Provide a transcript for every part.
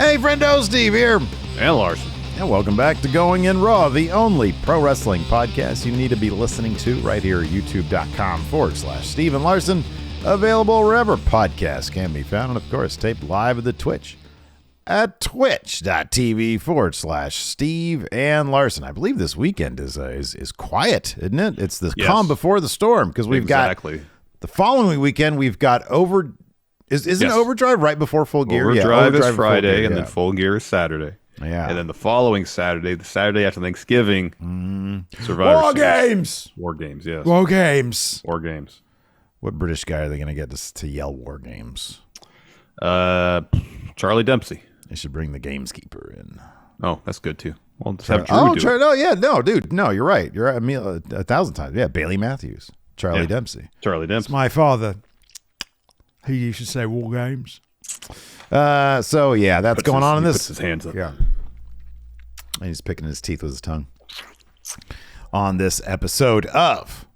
Hey, friendo, Steve here. And Larson. And welcome back to Going in Raw, the only pro wrestling podcast you need to be listening to right here at youtube.com/Steve and Larson. Available wherever podcasts can be found. And, of course, taped live at the Twitch at twitch.tv/Steve and Larson. I believe this weekend is quiet, isn't it? It's the calm before the storm because we've got the following weekend. We've got Isn't Overdrive right before Full Gear? Overdrive is Friday, and then Full Gear is Saturday. Yeah. And then the following Saturday, the Saturday after Thanksgiving, Survivor War Games! War Games, yes. War Games. War Games. What British guy are they going to get to yell War Games? Charlie Dempsey. They should bring the Gameskeeper in. Oh, that's good, too. Well, just have Drew do it. No, you're right. You're right. I mean, 1,000 times. Yeah, Bailey Matthews. Charlie Dempsey. Charlie Dempsey. It's my father. He used to say War Games. So, yeah, that's going on in this. Puts his hands up. Yeah. And he's picking his teeth with his tongue. On this episode of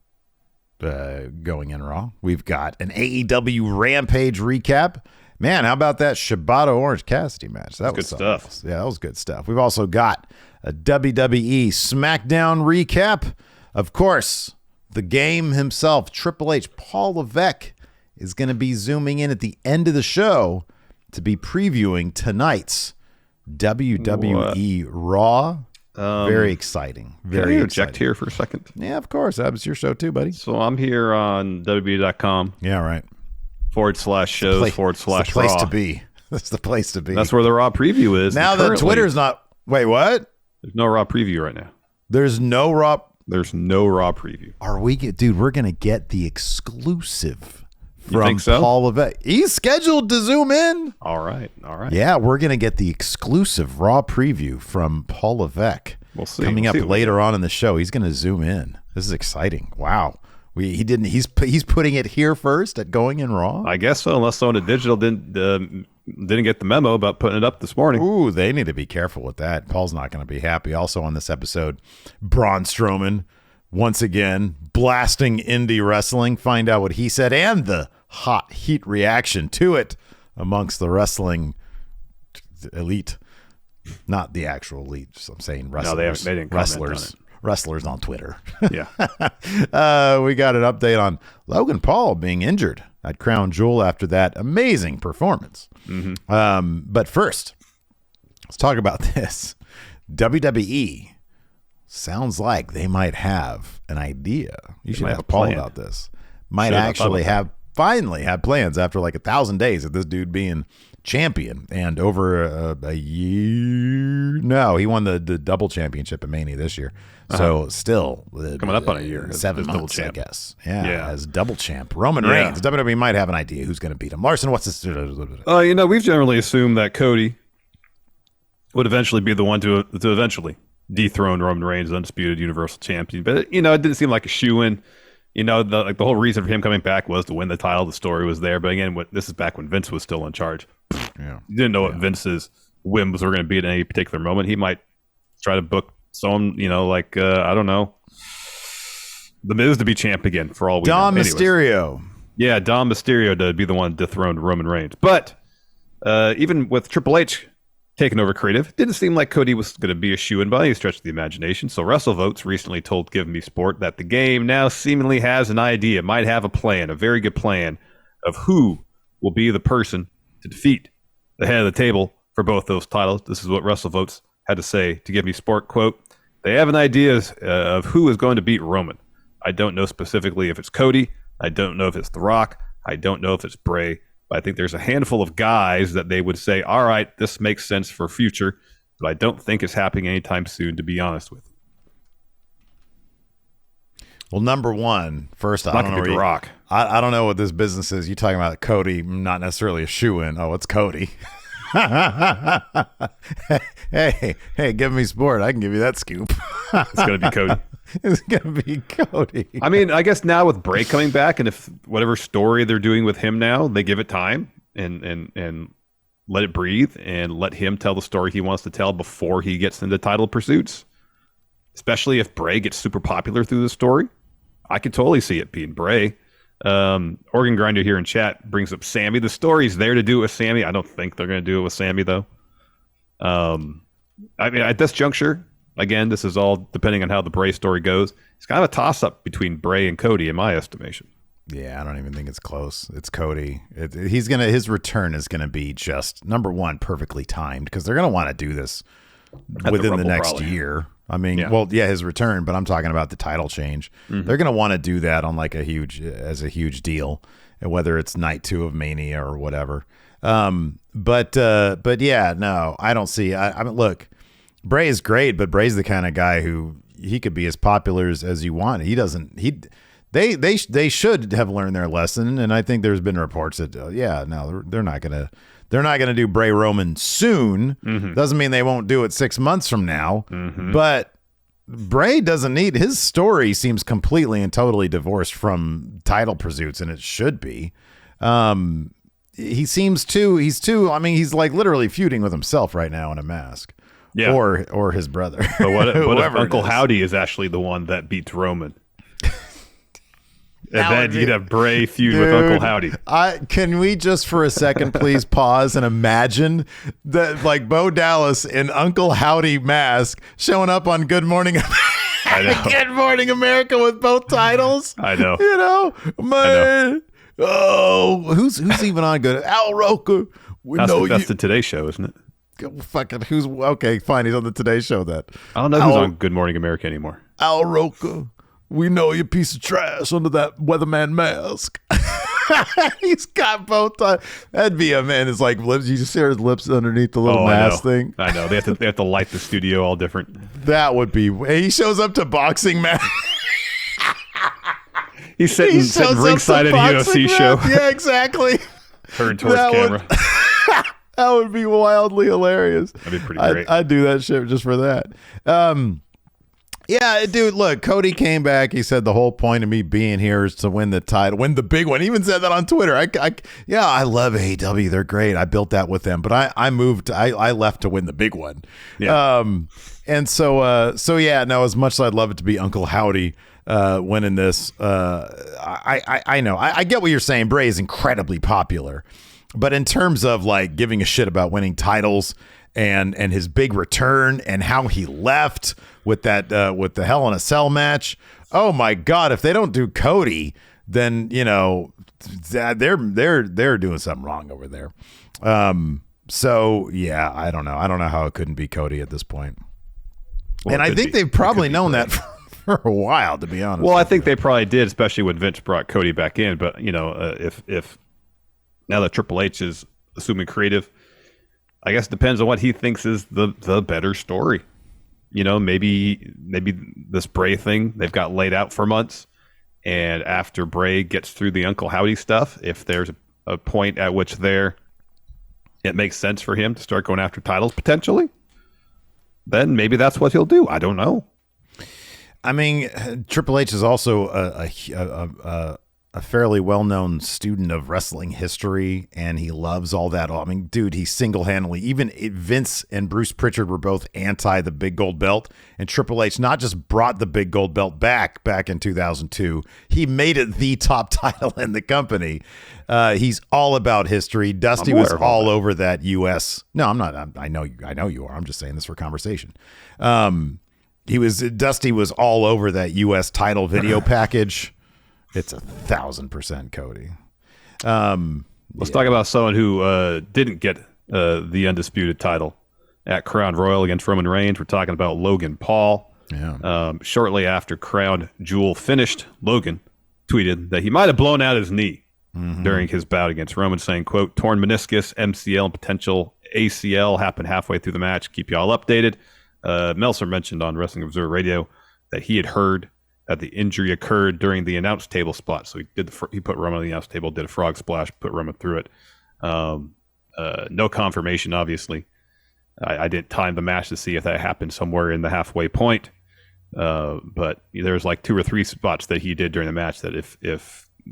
Going in Raw, we've got an AEW Rampage recap. Man, how about that Shibata Orange Cassidy match? That was good stuff. Yeah, that was good stuff. We've also got a WWE Smackdown recap. Of course, the game himself, Triple H, Paul Levesque, is going to be zooming in at the end of the show to be previewing tonight's WWE Raw. Very exciting. Very Can I interject exciting. here for a second? Yeah, of course. That was your show too, buddy. So I'm here on WWE.com. Yeah, right. /shows /Raw. That's the place to be. That's the place to be. That's where the Raw preview is. Now that Twitter's not... Wait, what? There's no Raw preview right now. There's no Raw... There's no Raw preview. Dude, we're going to get the exclusive You from think so? Paul Levesque. He's scheduled to zoom in. All right. Yeah, we're going to get the exclusive Raw preview from Paul Levesque. We'll see. Coming up later on in the show. He's going to zoom in. This is exciting. Wow. He's putting it here first at Going in Raw? I guess so, unless someone at Digital didn't get the memo about putting it up this morning. Ooh, they need to be careful with that. Paul's not going to be happy. Also on this episode, Braun Strowman, once again, blasting indie wrestling. Find out what he said and the hot heat reaction to it amongst the wrestling elite. Not the actual elite. I'm saying wrestlers. No, they didn't comment on it. Wrestlers on Twitter. Yeah. We got an update on Logan Paul being injured at Crown Jewel after that amazing performance. Mm-hmm. But first, let's talk about this. WWE sounds like they might have an idea. You should ask Paul about this. Might actually finally have plans after like 1,000 days of this dude being champion, and over a year. No, he won the double championship at Mania this year. So still coming up on a year. 7 months, double champ. I guess. Yeah, as double champ. Roman Reigns. WWE might have an idea who's going to beat him. Larson, what's this? We've generally assumed that Cody would eventually be the one to eventually dethrone Roman Reigns, undisputed Universal Champion. But it didn't seem like a shoe-in. The whole reason for him coming back was to win the title. The story was there. But again, this is back when Vince was still in charge. Yeah. You didn't know what Vince's whims were going to be at any particular moment. He might try to book someone, I don't know, The Miz to be champ again for all we know. Dom Mysterio. Yeah, Dom Mysterio to be the one dethroned Roman Reigns. But even with Triple H taking over creative, it didn't seem like Cody was going to be a shoo-in by any stretch of the imagination. So WrestleVotes recently told Give Me Sport that the game now seemingly has an idea, might have a plan, a very good plan of who will be the person to defeat the head of the table for both those titles. This is what WrestleVotes had to say to Give Me Sport. Quote, they have an idea of who is going to beat Roman. I don't know specifically if it's Cody. I don't know if it's The Rock. I don't know if it's Bray. But I think there's a handful of guys that they would say, all right, this makes sense for future. But I don't think it's happening anytime soon, to be honest with you. Well, number one, first, I don't know. The Rock. I don't know what this business is. You talking about Cody, not necessarily a shoe-in. Oh, it's Cody. hey, Give Me Sport. I can give you that scoop. It's going to be Cody. It's going to be Cody. I mean, I guess now with Bray coming back, and if whatever story they're doing with him now, they give it time and let it breathe and let him tell the story he wants to tell before he gets into title pursuits. Especially if Bray gets super popular through the story. I could totally see it being Bray. Organ Grinder here in chat brings up Sammy. The story's there to do it with Sammy. I don't think they're going to do it with Sammy, though. I mean, at this juncture, again, this is all depending on how the Bray story goes. It's kind of a toss-up between Bray and Cody, in my estimation. Yeah, I don't even think it's close. It's Cody. His return is gonna be just number one, perfectly timed, because they're gonna want to do this within the next year. I mean, his return, but I'm talking about the title change. Mm-hmm. They're gonna want to do that on like a huge deal, whether it's night 2 of Mania or whatever. But yeah, no, I don't see. I mean, look, Bray is great, but Bray's the kind of guy who he could be as popular as you want. He doesn't. They should have learned their lesson, and I think there's been reports that they're not gonna do Bray Roman soon. Mm-hmm. Doesn't mean they won't do it 6 months from now, mm-hmm. but Bray doesn't need, his story seems completely and totally divorced from title pursuits, and it should be. He's he's like literally feuding with himself right now in a mask. Yeah. Or his brother. But what if Uncle Howdy is actually the one that beats Roman? And then you'd have Bray feud with Uncle Howdy. Can we just for a second please pause and imagine that, like, Bo Dallas in Uncle Howdy mask showing up on Good Morning America. Good Morning America with both titles. I know. You know, man. Oh, who's even on Good? Al Roker. That's the Today Show, isn't it? Fucking okay, fine. He's on the Today Show. That I don't know who's on Good Morning America anymore. Al Roker. We know you piece of trash under that weatherman mask. He's got both. That'd be a man. It's like lips. You just see his lips underneath the little mask thing. I know. They have to light the studio all different. That would be. He shows up to boxing match. He's sitting ringside at a UFC show. Yeah, exactly. Turned towards camera. That would be wildly hilarious. That'd be pretty great. I'd do that shit just for that. Yeah, dude, look, Cody came back. He said the whole point of me being here is to win the title, win the big one. He even said that on Twitter. I love AEW. They're great. I built that with them, but I left to win the big one. Yeah. And so yeah, no, as much as I'd love it to be Uncle Howdy winning this, I know. I get what you're saying. Bray is incredibly popular, but in terms of like giving a shit about winning titles and his big return and how he left with that with the Hell in a Cell match. Oh my God! If they don't do Cody, then you know they're doing something wrong over there. So yeah, I don't know. I don't know how it couldn't be Cody at this point. Well, and I think they've probably known that for a while, to be honest. Well, I think they probably did, especially when Vince brought Cody back in. But you know, if now that Triple H is assuming creative, I guess it depends on what he thinks is the better story. You know, maybe this Bray thing they've got laid out for months, and after Bray gets through the Uncle Howdy stuff, if there's a point at which it makes sense for him to start going after titles potentially, then maybe that's what he'll do. I don't know. I mean, Triple H is also a fairly well-known student of wrestling history, and he loves all that. I mean, dude, he single-handedly, even Vince and Bruce Pritchard were both anti the big gold belt, and Triple H not just brought the big gold belt back in 2002, he made it the top title in the company. He's all about history. Dusty was all over that U.S. No, I'm not. I know you are. I'm just saying this for conversation. Dusty was all over that U.S. title video package. It's 1,000% Cody. Let's talk about someone who didn't get the undisputed title at Crown Royal against Roman Reigns. We're talking about Logan Paul. Yeah. Shortly after Crown Jewel finished, Logan tweeted that he might have blown out his knee during his bout against Roman, saying, quote, torn meniscus, MCL, and potential ACL happened halfway through the match. Keep you all updated. Meltzer mentioned on Wrestling Observer Radio that he had heard that the injury occurred during the announce table spot. So he put Roman on the announce table, did a frog splash, put Roman through it. No confirmation, obviously. I didn't time the match to see if that happened somewhere in the halfway point. But there's like 2 or 3 spots that he did during the match that if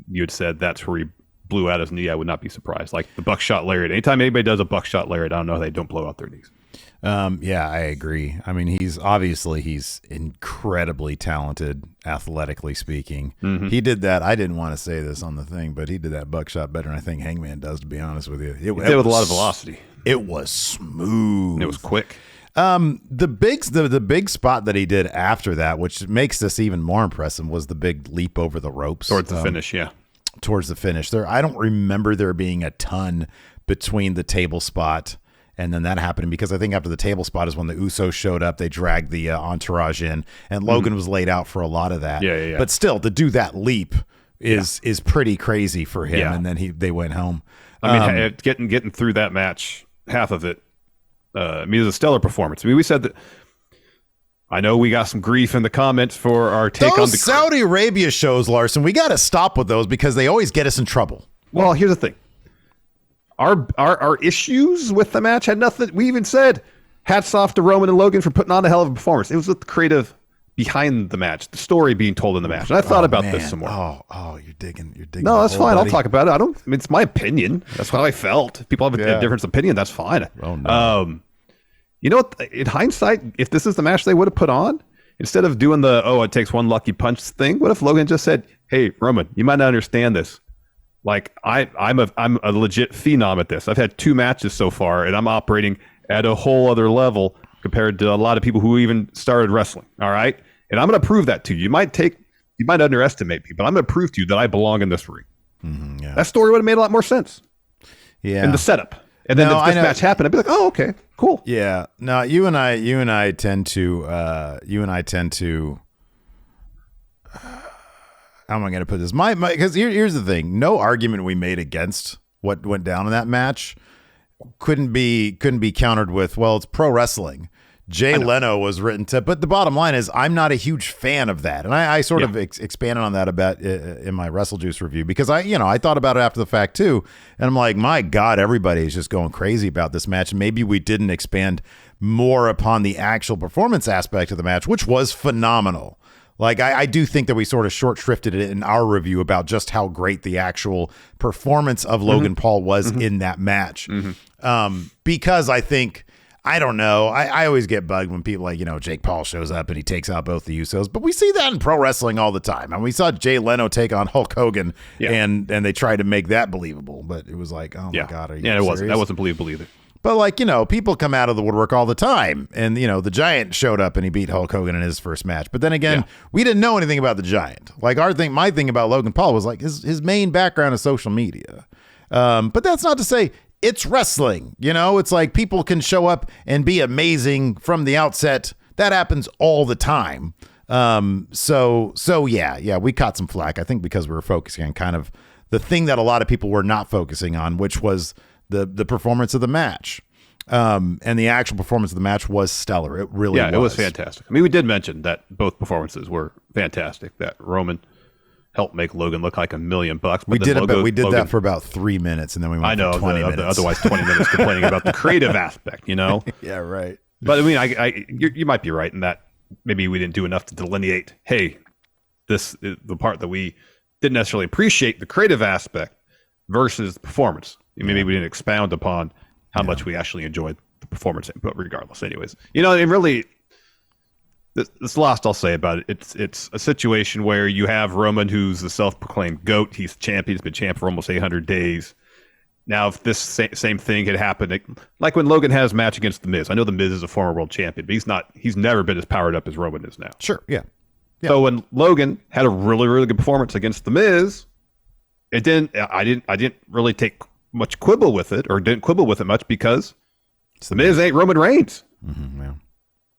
you had said that's where he blew out his knee, I would not be surprised. Like the buckshot lariat. Anytime anybody does a buckshot lariat, I don't know, they don't blow out their knees. Yeah, I agree. I mean, he's incredibly talented, athletically speaking. Mm-hmm. He did that. I didn't want to say this on the thing, but he did that buckshot better than I think Hangman does, to be honest with you. He did with a lot of velocity. It was smooth. It was quick. The big spot that he did after that, which makes this even more impressive, was the big leap over the ropes Towards the finish, yeah. Towards the finish. I don't remember there being a ton between the table spot and then that happened, because I think after the table spot is when the Usos showed up. They dragged the entourage in, and Logan was laid out for a lot of that. Yeah. But still, to do that leap is pretty crazy for him. Yeah. And then they went home. I mean, getting through that match, half of it, it was a stellar performance. I mean, we said that. I know we got some grief in the comments for our take on the Saudi Arabia shows, Larson. We got to stop with those because they always get us in trouble. Well, here's the thing. Our issues with the match had nothing. We even said, hats off to Roman and Logan for putting on a hell of a performance. It was with the creative behind the match, the story being told in the match. And I thought about this some more. Oh, you're digging. No, that's fine. Buddy. I'll talk about it. I mean, it's my opinion. That's how I felt. If people have a different opinion, that's fine. Oh, no. You know what? In hindsight, if this is the match they would have put on, instead of doing the it takes one lucky punch thing, what if Logan just said, "Hey, Roman, you might not understand this. Like I'm a legit phenom at this. I've had 2 matches so far, and I'm operating at a whole other level compared to a lot of people who even started wrestling. All right, and I'm going to prove that to you. You might underestimate me, but I'm going to prove to you that I belong in this ring." That story would have made a lot more sense. Yeah, and the setup. And then if this match happened, I'd be like, "Oh, okay, cool." Yeah. No, you and I tend to. How am I going to put this? Because here's the thing. No argument we made against what went down in that match couldn't be countered with, well, it's pro wrestling. Jay Leno was written to, but the bottom line is I'm not a huge fan of that. And I sort of expanded on that a bit in my Wrestle Juice review, because I thought about it after the fact too. And I'm like, my God, everybody is just going crazy about this match. Maybe we didn't expand more upon the actual performance aspect of the match, which was phenomenal. Like, I do think that we sort of short-shrifted it in our review about just how great the actual performance of Logan Paul was in that match. Because I think, I don't know, I always get bugged when people like, Jake Paul shows up and he takes out both the Usos. But we see that in pro wrestling all the time. And we saw Jay Leno take on Hulk Hogan, and they tried to make that believable. But it was like, oh, my God, are you serious? That wasn't believable either. But like, people come out of the woodwork all the time, and the Giant showed up and he beat Hulk Hogan in his first match. But then again, we didn't know anything about the Giant. Like my thing about Logan Paul was like his main background is social media. But that's not to say it's wrestling. It's like people can show up and be amazing from the outset. That happens all the time. So we caught some flack, I think, because we were focusing on kind of the thing that a lot of people were not focusing on, which was the performance of the match. And the actual performance of the match was stellar. It really was. Yeah, it was fantastic. I mean, we did mention that both performances were fantastic, that Roman helped make Logan look like $1 million. But we did that for about 3 minutes, and then we went for 20 minutes. Otherwise 20 minutes complaining about the creative aspect, Yeah, right. But I mean, you might be right in that maybe we didn't do enough to delineate, hey, this is the part that we didn't necessarily appreciate, the creative aspect versus the performance. Maybe we didn't expound upon how much we actually enjoyed the performance, but regardless, anyways, and really, this last I'll say about it, it's a situation where you have Roman, who's the self-proclaimed GOAT. He's champion. He's been champ for almost 800 days. Now, if this same thing had happened, like when Logan has a match against The Miz, I know The Miz is a former world champion, but he's never been as powered up as Roman is now. Sure, yeah. So when Logan had a really, really good performance against The Miz, I didn't really take much quibble with it, or didn't quibble with it much, because The Miz ain't Roman Reigns. Yeah.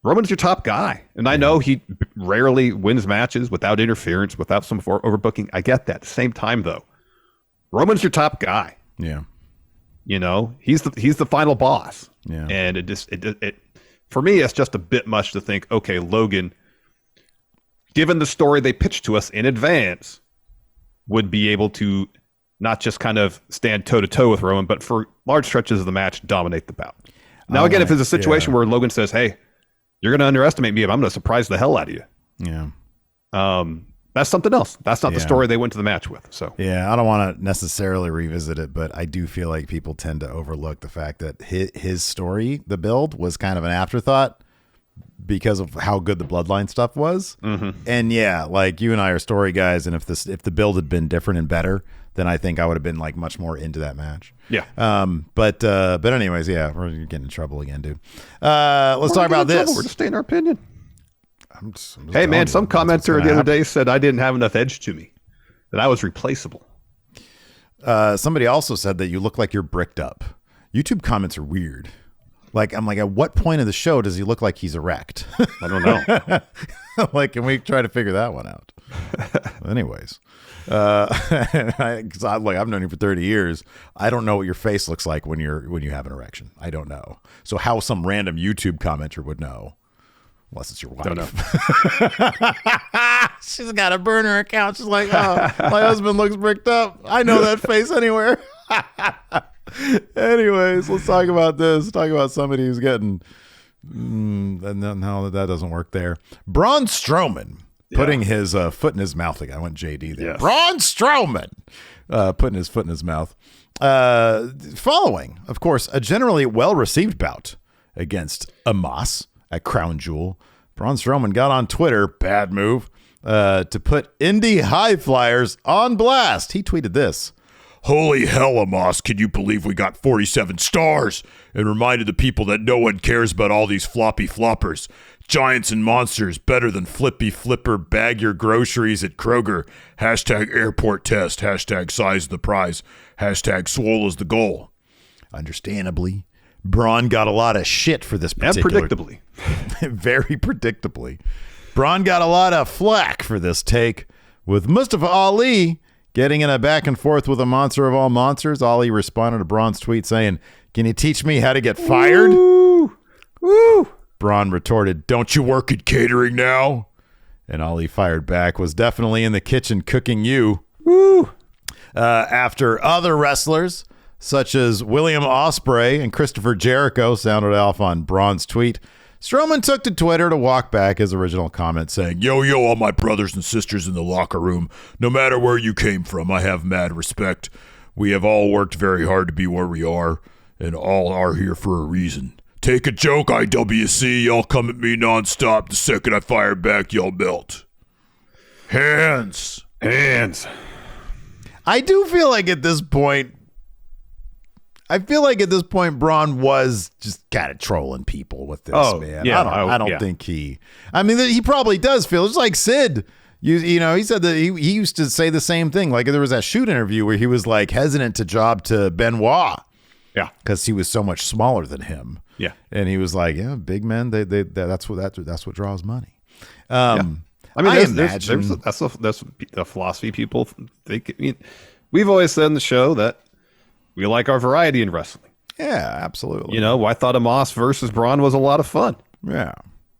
Roman's your top guy. And I know he rarely wins matches without interference, without some overbooking. I get that. At the same time, though, Roman's your top guy. Yeah. He's the final boss. Yeah. And it for me, it's just a bit much to think, okay, Logan, given the story they pitched to us in advance, would be able to not just kind of stand toe-to-toe with Roman, but for large stretches of the match, dominate the bout. Now, again, if it's a situation where Logan says, hey, you're going to underestimate me, but I'm going to surprise the hell out of you. Yeah. That's something else. That's not the story they went to the match with. So yeah, I don't want to necessarily revisit it, but I do feel like people tend to overlook the fact that his story, the build, was kind of an afterthought because of how good the Bloodline stuff was. Mm-hmm. And yeah, like you and I are story guys, and if the build had been different and better, then I think I would have been like much more into that match. Yeah. But anyways, yeah, we're getting in trouble again, dude. Let's talk about this. We're just stating our opinion. I'm just hey man, some commenter the other day said I didn't have enough edge to me, that I was replaceable. Somebody also said that you look like you're bricked up. YouTube comments are weird. Like, I'm like, at what point of the show does he look like he's erect? I don't know. Like, can we try to figure that one out? Anyways, because I've known you for 30 years. I don't know what your face looks like when you have an erection. I don't know. So how some random YouTube commenter would know, unless it's your wife. Don't know. She's got a burner account. She's like, oh, my husband looks bricked up. I know that face anywhere. Anyways, let's talk about this. Talk about somebody who's getting. No, that doesn't work there. Braun Strowman putting his foot in his mouth. I went JD there. Yes. Braun Strowman putting his foot in his mouth. Following, of course, a generally well-received bout against EMOTES at Crown Jewel. Braun Strowman got on Twitter, bad move, to put indie high flyers on blast. He tweeted this. Holy hell, Amos, can you believe we got 47 stars? And reminded the people that no one cares about all these floppy floppers. Giants and monsters better than flippy flipper bag your groceries at Kroger. Hashtag airport test. Hashtag size of the prize. Hashtag swole is the goal. Understandably, Braun got a lot of shit for this particular. And predictably. Very predictably. Braun got a lot of flack for this take, with Mustafa Ali getting in a back and forth with a monster of all monsters. Ali responded to Braun's tweet saying, "Can you teach me how to get fired?" Woo! Woo! Braun retorted, "Don't you work at catering now?" And Ali fired back, "Was definitely in the kitchen cooking you." Woo! After other wrestlers, such as William Ospreay and Christopher Jericho, sounded off on Braun's tweet, Strowman took to Twitter to walk back his original comment, saying, Yo, all my brothers and sisters in the locker room. No matter where you came from, I have mad respect. We have all worked very hard to be where we are, and all are here for a reason. Take a joke, IWC. Y'all come at me nonstop. The second I fire back, y'all melt. Hands. I do feel like at this point, Braun was just kind of trolling people with this, man. Yeah, I don't think he. I mean, he probably does feel it's like Sid. You know, he said that he used to say the same thing. Like there was that shoot interview where he was like hesitant to job to Benoit. Yeah, because he was so much smaller than him. Yeah, and he was like, yeah, big men. That's what draws money. I mean, that's the philosophy people think. I mean, we've always said in the show that we like our variety in wrestling. Yeah, absolutely. You know, I thought Amos versus Braun was a lot of fun. Yeah.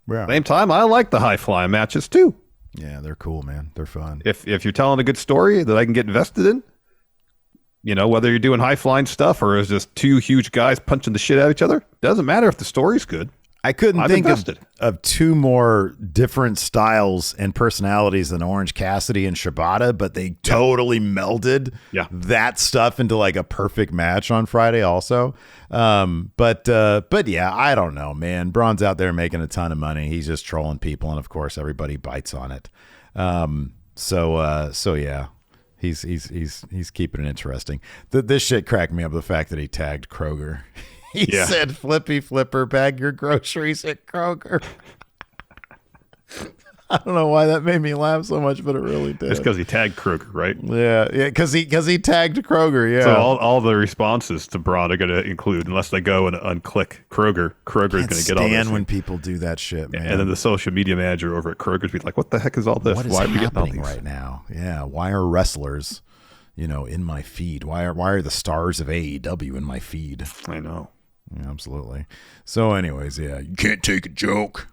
Same time, I like the high flying matches too. Yeah, they're cool, man. They're fun. If you're telling a good story that I can get invested in, you know, whether you're doing high flying stuff or it's just two huge guys punching the shit out of each other, doesn't matter if the story's good. I couldn't think of two more different styles and personalities than Orange Cassidy and Shibata, but they totally melded that stuff into like a perfect match on Friday also. But yeah, I don't know, man. Braun's out there making a ton of money. He's just trolling people, and of course everybody bites on it. So yeah. He's keeping it interesting. This shit cracked me up, the fact that he tagged Kroger. He said, "Flippy flipper, bag your groceries at Kroger." I don't know why that made me laugh so much, but it really did. It's because he tagged Kroger, right? Yeah, because he tagged Kroger. Yeah. So all the responses to Braun are going to include, unless they go and unclick Kroger. Kroger's going to get all this. Stand when people do that shit, man. And then the social media manager over at Kroger's be like, "What the heck is all this? Why are we getting all these right now? Yeah, why are wrestlers, in my feed? Why are the stars of AEW in my feed? I know." Yeah, absolutely. So anyways, yeah, you can't take a joke.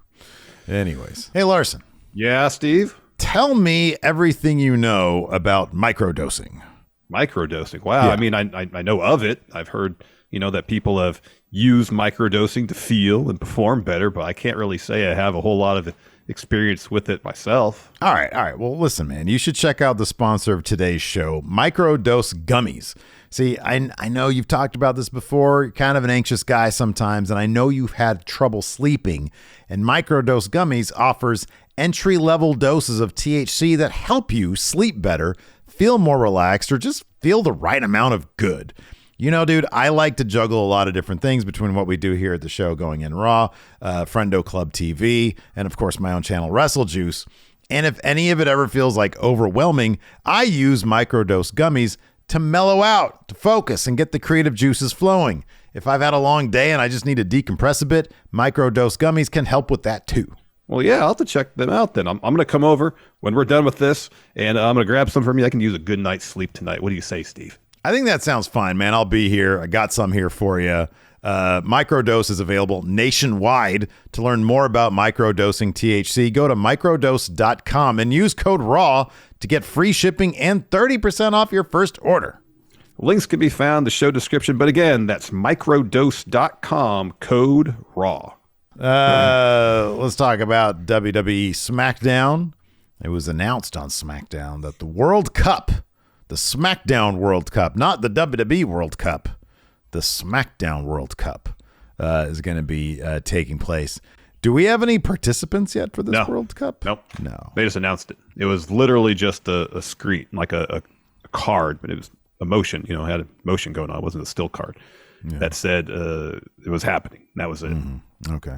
Anyways, hey Larson. Yeah, Steve? Tell me everything you know about microdosing. Microdosing. Wow. Yeah. I mean, I know of it. I've heard, that people have used microdosing to feel and perform better, but I can't really say I have a whole lot of experience with it myself. All right. Well, listen, man, you should check out the sponsor of today's show, Microdose Gummies. See, I know you've talked about this before. You're kind of an anxious guy sometimes, and I know you've had trouble sleeping. And Microdose Gummies offers entry-level doses of THC that help you sleep better, feel more relaxed, or just feel the right amount of good. You know, dude, I like to juggle a lot of different things between what we do here at the show, Going In Raw, Friendo Club TV, and of course my own channel, Wrestle Juice. And if any of it ever feels like overwhelming, I use Microdose Gummies to mellow out, to focus, and get the creative juices flowing. If I've had a long day and I just need to decompress a bit, Microdose Gummies can help with that too. Well, yeah, I'll have to check them out then. I'm going to come over when we're done with this, and I'm going to grab some from you. I can use a good night's sleep tonight. What do you say, Steve? I think that sounds fine, man. I'll be here. I got some here for you. Microdose is available nationwide. To learn more about microdosing THC, go to microdose.com and use code RAW to get free shipping and 30% off your first order. Links can be found in the show description, but again, that's microdose.com, code RAW. Let's talk about WWE Smackdown. It was announced on Smackdown that the World Cup, the Smackdown World Cup, not the WWE World Cup, the Smackdown World Cup is going to be taking place. Do we have any participants yet for this World Cup? Nope. No. They just announced it. It was literally just a screen, like a card, but it was a motion, it had a motion going on. It wasn't a still card that said it was happening. That was it. Mm-hmm. Okay.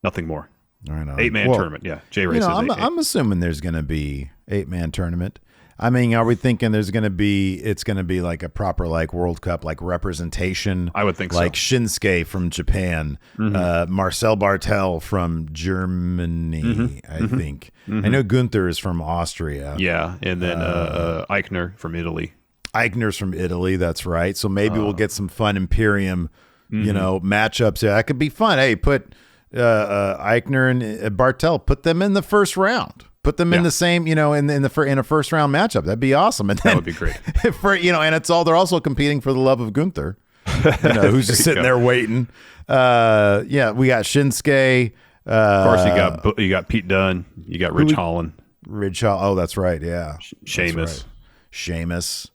Nothing more. All right. 8-man tournament. Yeah. J-Race is I'm assuming there's going to be 8-man tournament. I mean, are we thinking it's going to be like a proper like World Cup like representation? I would think like so. Shinsuke from Japan, Marcel Bartel from Germany, I think. Mm-hmm. I know Gunther is from Austria. Yeah, and then Eichner from Italy. Eichner's from Italy, that's right. So maybe we'll get some fun Imperium, matchups. Yeah, that could be fun. Hey, put Eichner and Bartel, put them in the first round. Put them in the same, in a first round matchup. That'd be awesome. And then, that would be great. And they're also competing for the love of Gunther, who's just sitting there waiting. We got Shinsuke. Of course, you got Pete Dunne. You got Ridge Holland. Ridge Holland. Oh, that's right. Yeah. Sheamus. Right. Sheamus.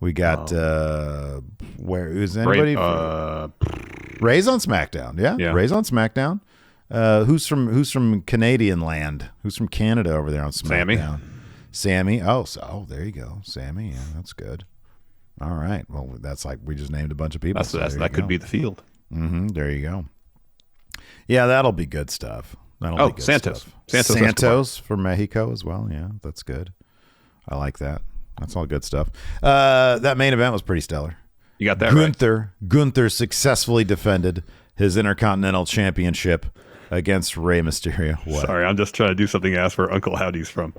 We got where is anybody? Ray's on SmackDown. Yeah. Ray's on SmackDown. Who's from Canadian land? Who's from Canada over there on SmackDown? Sammy. Oh, there you go. Sammy. Yeah, that's good. All right. Well, that's like we just named a bunch of people. That could be the field. Mm-hmm. There you go. Yeah, that'll be good stuff. That'll be good Santos. Stuff. Santos from Mexico as well. Yeah, that's good. I like that. That's all good stuff. That main event was pretty stellar. You got that right. Gunther successfully defended his Intercontinental Championship against Rey Mysterio. What? Sorry, I'm just trying to do something to ask where Uncle Howdy's from.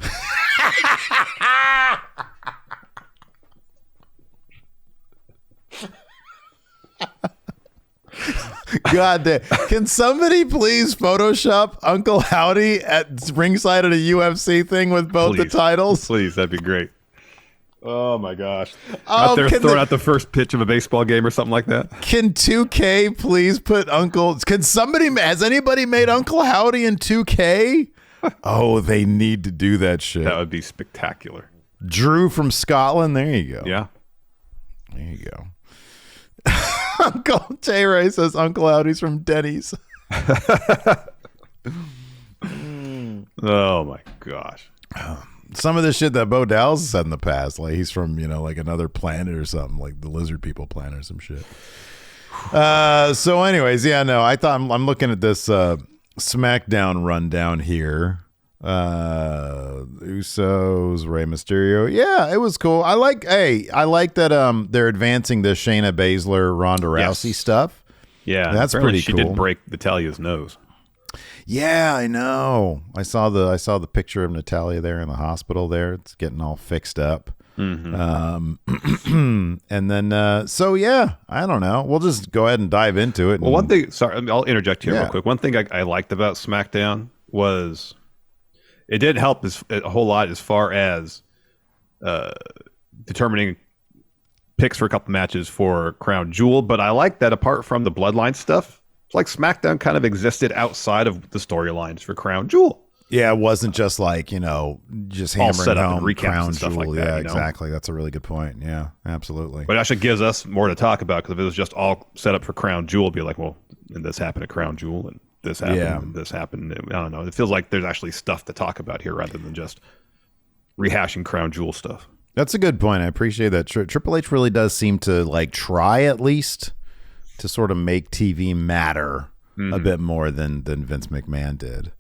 God damn. Can somebody please Photoshop Uncle Howdy at ringside at a UFC thing with both the titles? Please, that'd be great. Oh my gosh. Out there throwing out the first pitch of a baseball game or something like that. Can 2K please put has anybody made Uncle Howdy in 2K? Oh, they need to do that shit. That would be spectacular. Drew from Scotland. There you go. Yeah. There you go. Uncle J-Ray says Uncle Howdy's from Denny's. Oh my gosh. Some of the shit that Bo Dallas has said in the past, like he's from, like another planet or something, like the lizard people planet or some shit. So anyways, I thought I'm looking at this SmackDown rundown here. Usos, Rey Mysterio. Yeah, it was cool. I like that they're advancing the Shayna Baszler, Ronda Rousey stuff. Yeah, that's pretty cool. She did break Natalia's nose. Yeah, I know. I saw the picture of Natalia there in the hospital there. It's getting all fixed up. Mm-hmm. And then I don't know. We'll just go ahead and dive into it. Well, one thing, sorry, I'll interject here real quick. One thing I liked about SmackDown was it did help a whole lot as far as determining picks for a couple matches for Crown Jewel. But I like that apart from the Bloodline stuff, like SmackDown kind of existed outside of the storylines for Crown Jewel. Yeah, it wasn't just like, just all hammering set up home and recaps crown and stuff jewel. like that. Yeah, exactly. That's a really good point. Yeah, absolutely. But it actually gives us more to talk about, because if it was just all set up for crown jewel, it'd be like, well, and this happened at crown jewel, and this happened, and this happened. I don't know. It feels like there's actually stuff to talk about here rather than just rehashing crown jewel stuff. That's a good point. I appreciate that. Triple H really does seem to try at least to sort of make TV matter a bit more than Vince McMahon did.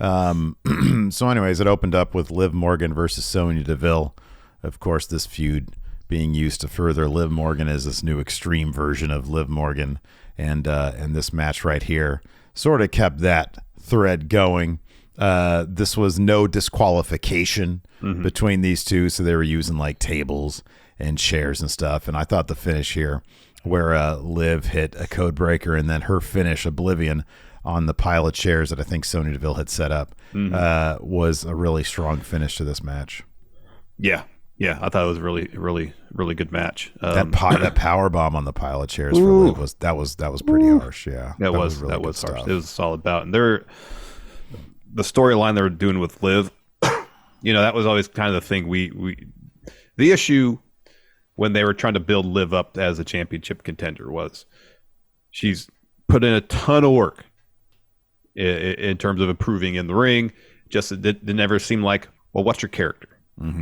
So anyways, it opened up with Liv Morgan versus Sonya Deville. Of course, this feud being used to further Liv Morgan as this new extreme version of Liv Morgan. And this match right here sort of kept that thread going. This was no disqualification between these two, so they were using tables and chairs and stuff. And I thought the finish here, where Liv hit a code breaker and then her finish, Oblivion, on the pile of chairs that I think Sonya Deville had set up, was a really strong finish to this match. Yeah, I thought it was a really, really, really good match. That power bomb on the pile of chairs for Liv was pretty harsh. Yeah, that was harsh. Stuff. It was a solid bout, and the storyline they were doing with Liv, that was always kind of the thing. The issue when they were trying to build Liv up as a championship contender was she's put in a ton of work in terms of improving in the ring. Just it never seemed like, well, what's your character?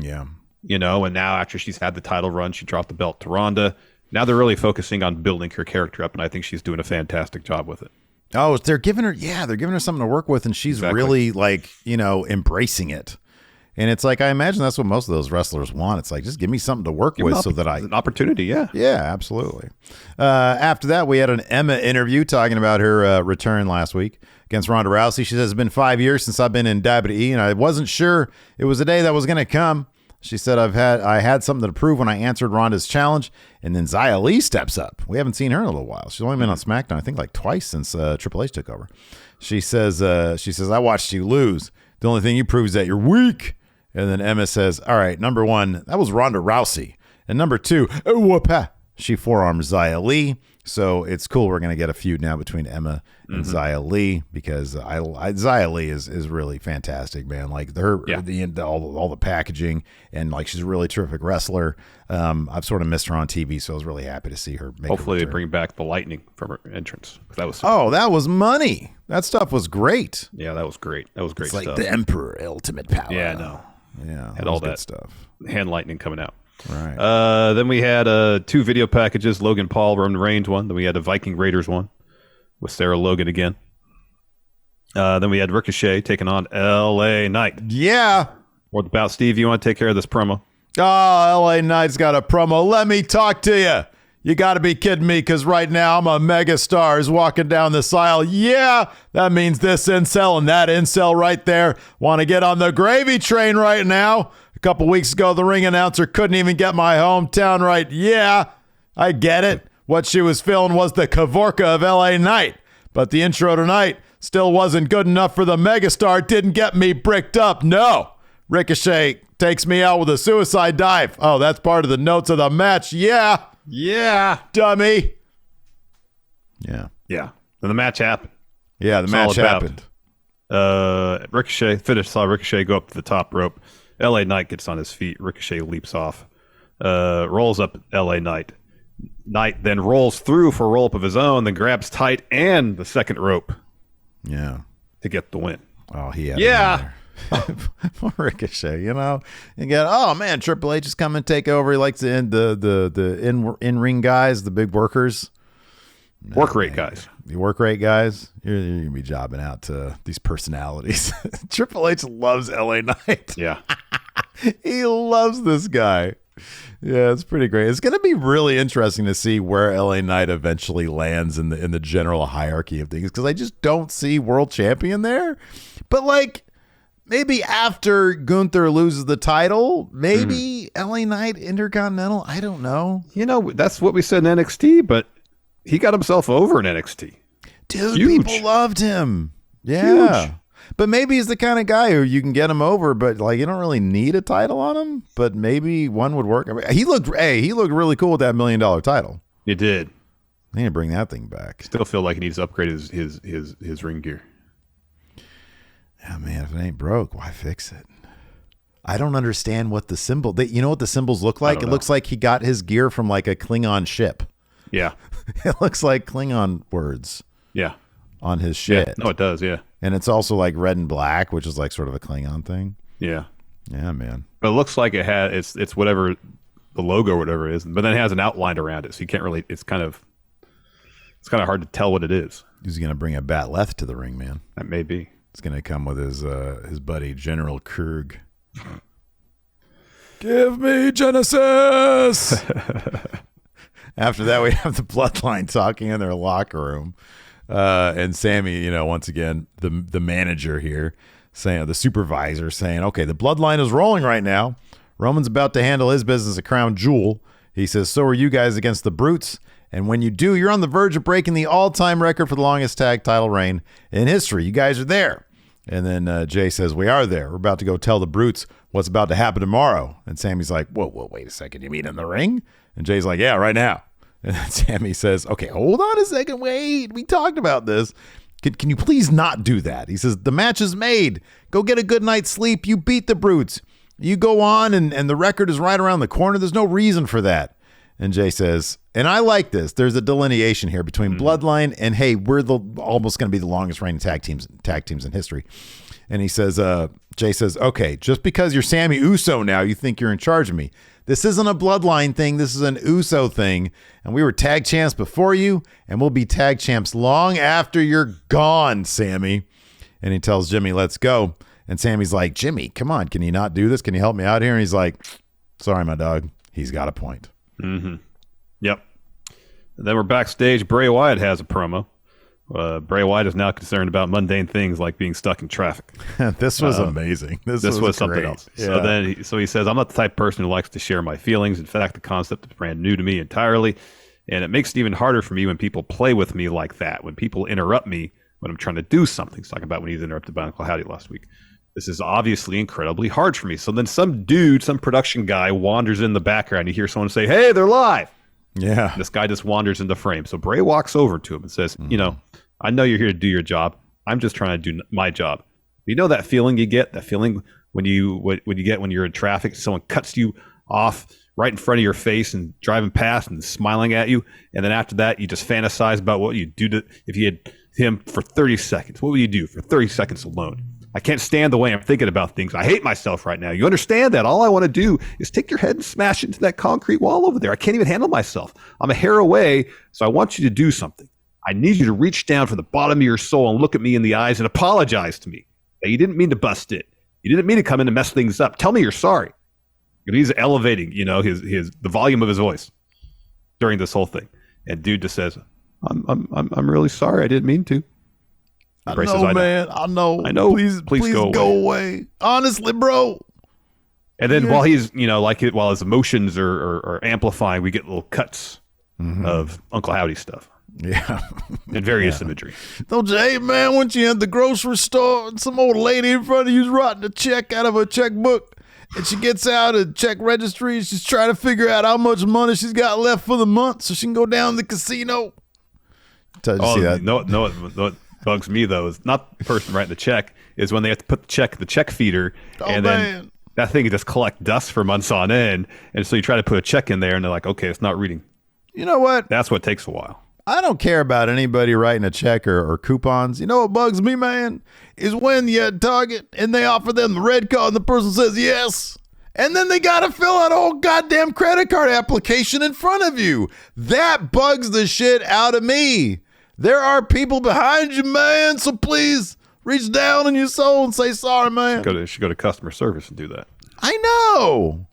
Yeah. And now after she's had the title run, she dropped the belt to Ronda. Now they're really focusing on building her character up, and I think she's doing a fantastic job with it. Oh, they're giving her something to work with, and she's really embracing it. And it's I imagine that's what most of those wrestlers want. It's just give me something to work with so that an opportunity. Yeah. Yeah, absolutely. After that, we had an Emma interview talking about her return last week against Ronda Rousey. She says, it's been 5 years since I've been in WWE, and I wasn't sure it was a day that was going to come. She said, I had something to prove when I answered Ronda's challenge. And then Xia Li steps up. We haven't seen her in a little while. She's only been on SmackDown, I think twice since Triple H took over. She says, I watched you lose. The only thing you prove is that you're weak. And then Emma says, all right, number one, that was Ronda Rousey. And number two, whoop-ha. She forearmed Xia Li. So it's cool. We're going to get a feud now between Emma and Xia Li, because Xia Li is really fantastic, man. All the packaging, and she's a really terrific wrestler. I've sort of missed her on TV, so I was really happy to see her make Hopefully they bring back the lightning from her entrance. That was that was money. That stuff was great. Yeah, that was great. That was great stuff. It's the Emperor Ultimate Power. Yeah, no. Yeah, had all that stuff. Hand lightning coming out. Right. Then we had 2 video packages, Logan Paul, Roman Reigns one. Then we had a Viking Raiders one with Sarah Logan again. Then we had Ricochet taking on LA Knight. Yeah. What about, Steve? You want to take care of this promo? Oh, LA Knight's got a promo. Let me talk to you. You got to be kidding me, because right now I'm a mega star is walking down this aisle. Yeah, that means this incel and that incel right there want to get on the gravy train right now. A couple weeks ago, the ring announcer couldn't even get my hometown right. Yeah, I get it. What she was feeling was the Kavorka of LA Knight. But the intro tonight still wasn't good enough for the megastar. Didn't get me bricked up. No. Ricochet takes me out with a suicide dive. Oh, that's part of the notes of the match. Yeah. Yeah. Dummy. Yeah. Yeah. And the match happened. Yeah, the match happened. Ricochet saw Ricochet go up to the top rope. LA Knight gets on his feet. Ricochet leaps off. Rolls up LA Knight. Knight then rolls through for a roll up of his own, then grabs tight and the second rope. Yeah. To get the win. Oh, he had Yeah. Poor Ricochet, Again, oh man, Triple H is coming to take over. He likes the in-ring guys, the big workers. Work rate guys. The work rate guys. You're going to be jobbing out to these personalities. Triple H loves LA Knight. Yeah. He loves this guy. Yeah, it's pretty great. It's going to be really interesting to see where LA Knight eventually lands in the general hierarchy of things, because I just don't see world champion there. But maybe after Gunther loses the title, maybe LA Knight Intercontinental. I don't know. That's what we said in NXT, but he got himself over in NXT. Dude, Huge. People loved him. Yeah. Huge. But maybe he's the kind of guy who you can get him over, but you don't really need a title on him. But maybe one would work. I mean, he looked really cool with that $1 million title. He did. They need to bring that thing back. Still feel like he needs to upgrade his ring gear. Yeah, man, if it ain't broke, why fix it? I don't understand what the symbol, you know what the symbols look like? It looks like he got his gear from like a Klingon ship. Yeah. It looks like Klingon words. Yeah. On his shit. Yeah. No, it does, yeah. And it's also like red and black, which is like sort of a Klingon thing. Yeah. Yeah, man. But it looks like it's whatever the logo or whatever it is, but then it has an outline around it, so you can't really, it's kind of hard to tell what it is. He's going to bring a bat left to the ring, man. That may be. It's going to come with his buddy, General Kurg. Give me Genesis! After that, we have the Bloodline talking in their locker room. And Sammy, once again, the manager here, saying, the supervisor saying, okay, the Bloodline is rolling right now. Roman's about to handle his business at Crown Jewel. He says, so are you guys against the Brutes. And when you do, you're on the verge of breaking the all-time record for the longest tag title reign in history. You guys are there. And then Jay says, we are there. We're about to go tell the Brutes what's about to happen tomorrow. And Sammy's like, whoa, wait a second. You mean in the ring? And Jay's like, yeah, right now. And then Sammy says, okay, hold on a second. Wait, we talked about this. Can you please not do that? He says, the match is made. Go get a good night's sleep. You beat the Brutes. You go on and the record is right around the corner. There's no reason for that. And Jay says, and I like this. There's a delineation here between Bloodline and, hey, we're almost going to be the longest reigning tag teams in history. And he says, Jay says, okay, just because you're Sammy Uso now, you think you're in charge of me. This isn't a Bloodline thing. This is an Uso thing. And we were tag champs before you, and we'll be tag champs long after you're gone, Sammy. And he tells Jimmy, let's go. And Sammy's like, Jimmy, come on. Can you not do this? Can you help me out here? And he's like, sorry, my dog. He's got a point. Mm-hmm. Yep. And then we're backstage. Bray Wyatt has a promo. Bray Wyatt is now concerned about mundane things like being stuck in traffic. This was amazing. This was something else. Yeah. So he says, I'm not the type of person who likes to share my feelings. In fact, the concept is brand new to me entirely. And it makes it even harder for me when people play with me like that, when people interrupt me when I'm trying to do something. He's talking about when he's interrupted by Uncle Howdy last week. This is obviously incredibly hard for me. So then some production guy wanders in the background. You hear someone say, hey, they're live. Yeah. This guy just wanders into frame. So Bray walks over to him and says, I know you're here to do your job. I'm just trying to do my job. You know that feeling you get, that feeling when you're in traffic, someone cuts you off right in front of your face and driving past and smiling at you. And then after that, you just fantasize about what you'd do if you had him for 30 seconds. What would you do for 30 seconds alone? I can't stand the way I'm thinking about things. I hate myself right now. You understand that? All I want to do is take your head and smash it into that concrete wall over there. I can't even handle myself. I'm a hair away, so I want you to do something. I need you to reach down from the bottom of your soul and look at me in the eyes and apologize to me. That you didn't mean to bust it. You didn't mean to come in and mess things up. Tell me you're sorry. And he's elevating, the volume of his voice during this whole thing. And dude just says, I'm really sorry. I didn't mean to. I know, man. I know. Please go away. Honestly, bro. And then while he's, while his emotions are amplifying, we get little cuts of Uncle Howdy stuff. Yeah. And various imagery. Don't you hate, man, when you at the grocery store and some old lady in front of you's writing a check out of a checkbook and she gets out a check registry and she's trying to figure out how much money she's got left for the month so she can go down to the casino. See that? No, what bugs me, though, is not the person writing the check, is when they have to put the check feeder, then that thing just collect dust for months on end. And so you try to put a check in there and they're like, okay, it's not reading. You know what? That's what takes a while. I don't care about anybody writing a check or coupons. You know what bugs me, man, is when you're at Target and they offer them the red card and the person says yes. And then they got to fill out a whole goddamn credit card application in front of you. That bugs the shit out of me. There are people behind you, man, so please reach down in your soul and say sorry, man. You should go to customer service and do that. I know.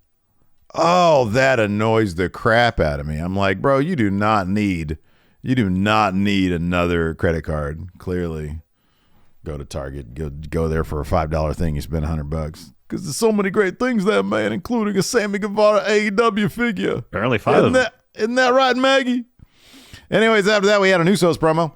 Oh, that annoys the crap out of me. I'm like, bro, you do not need another credit card. Clearly, go to Target, go there for a $5 thing. You spend $100 because there's so many great things there, man, including a Sammy Guevara AEW figure. Apparently, 5 of them. Isn't that right, Maggie? Anyways, after that, we had an Usos promo.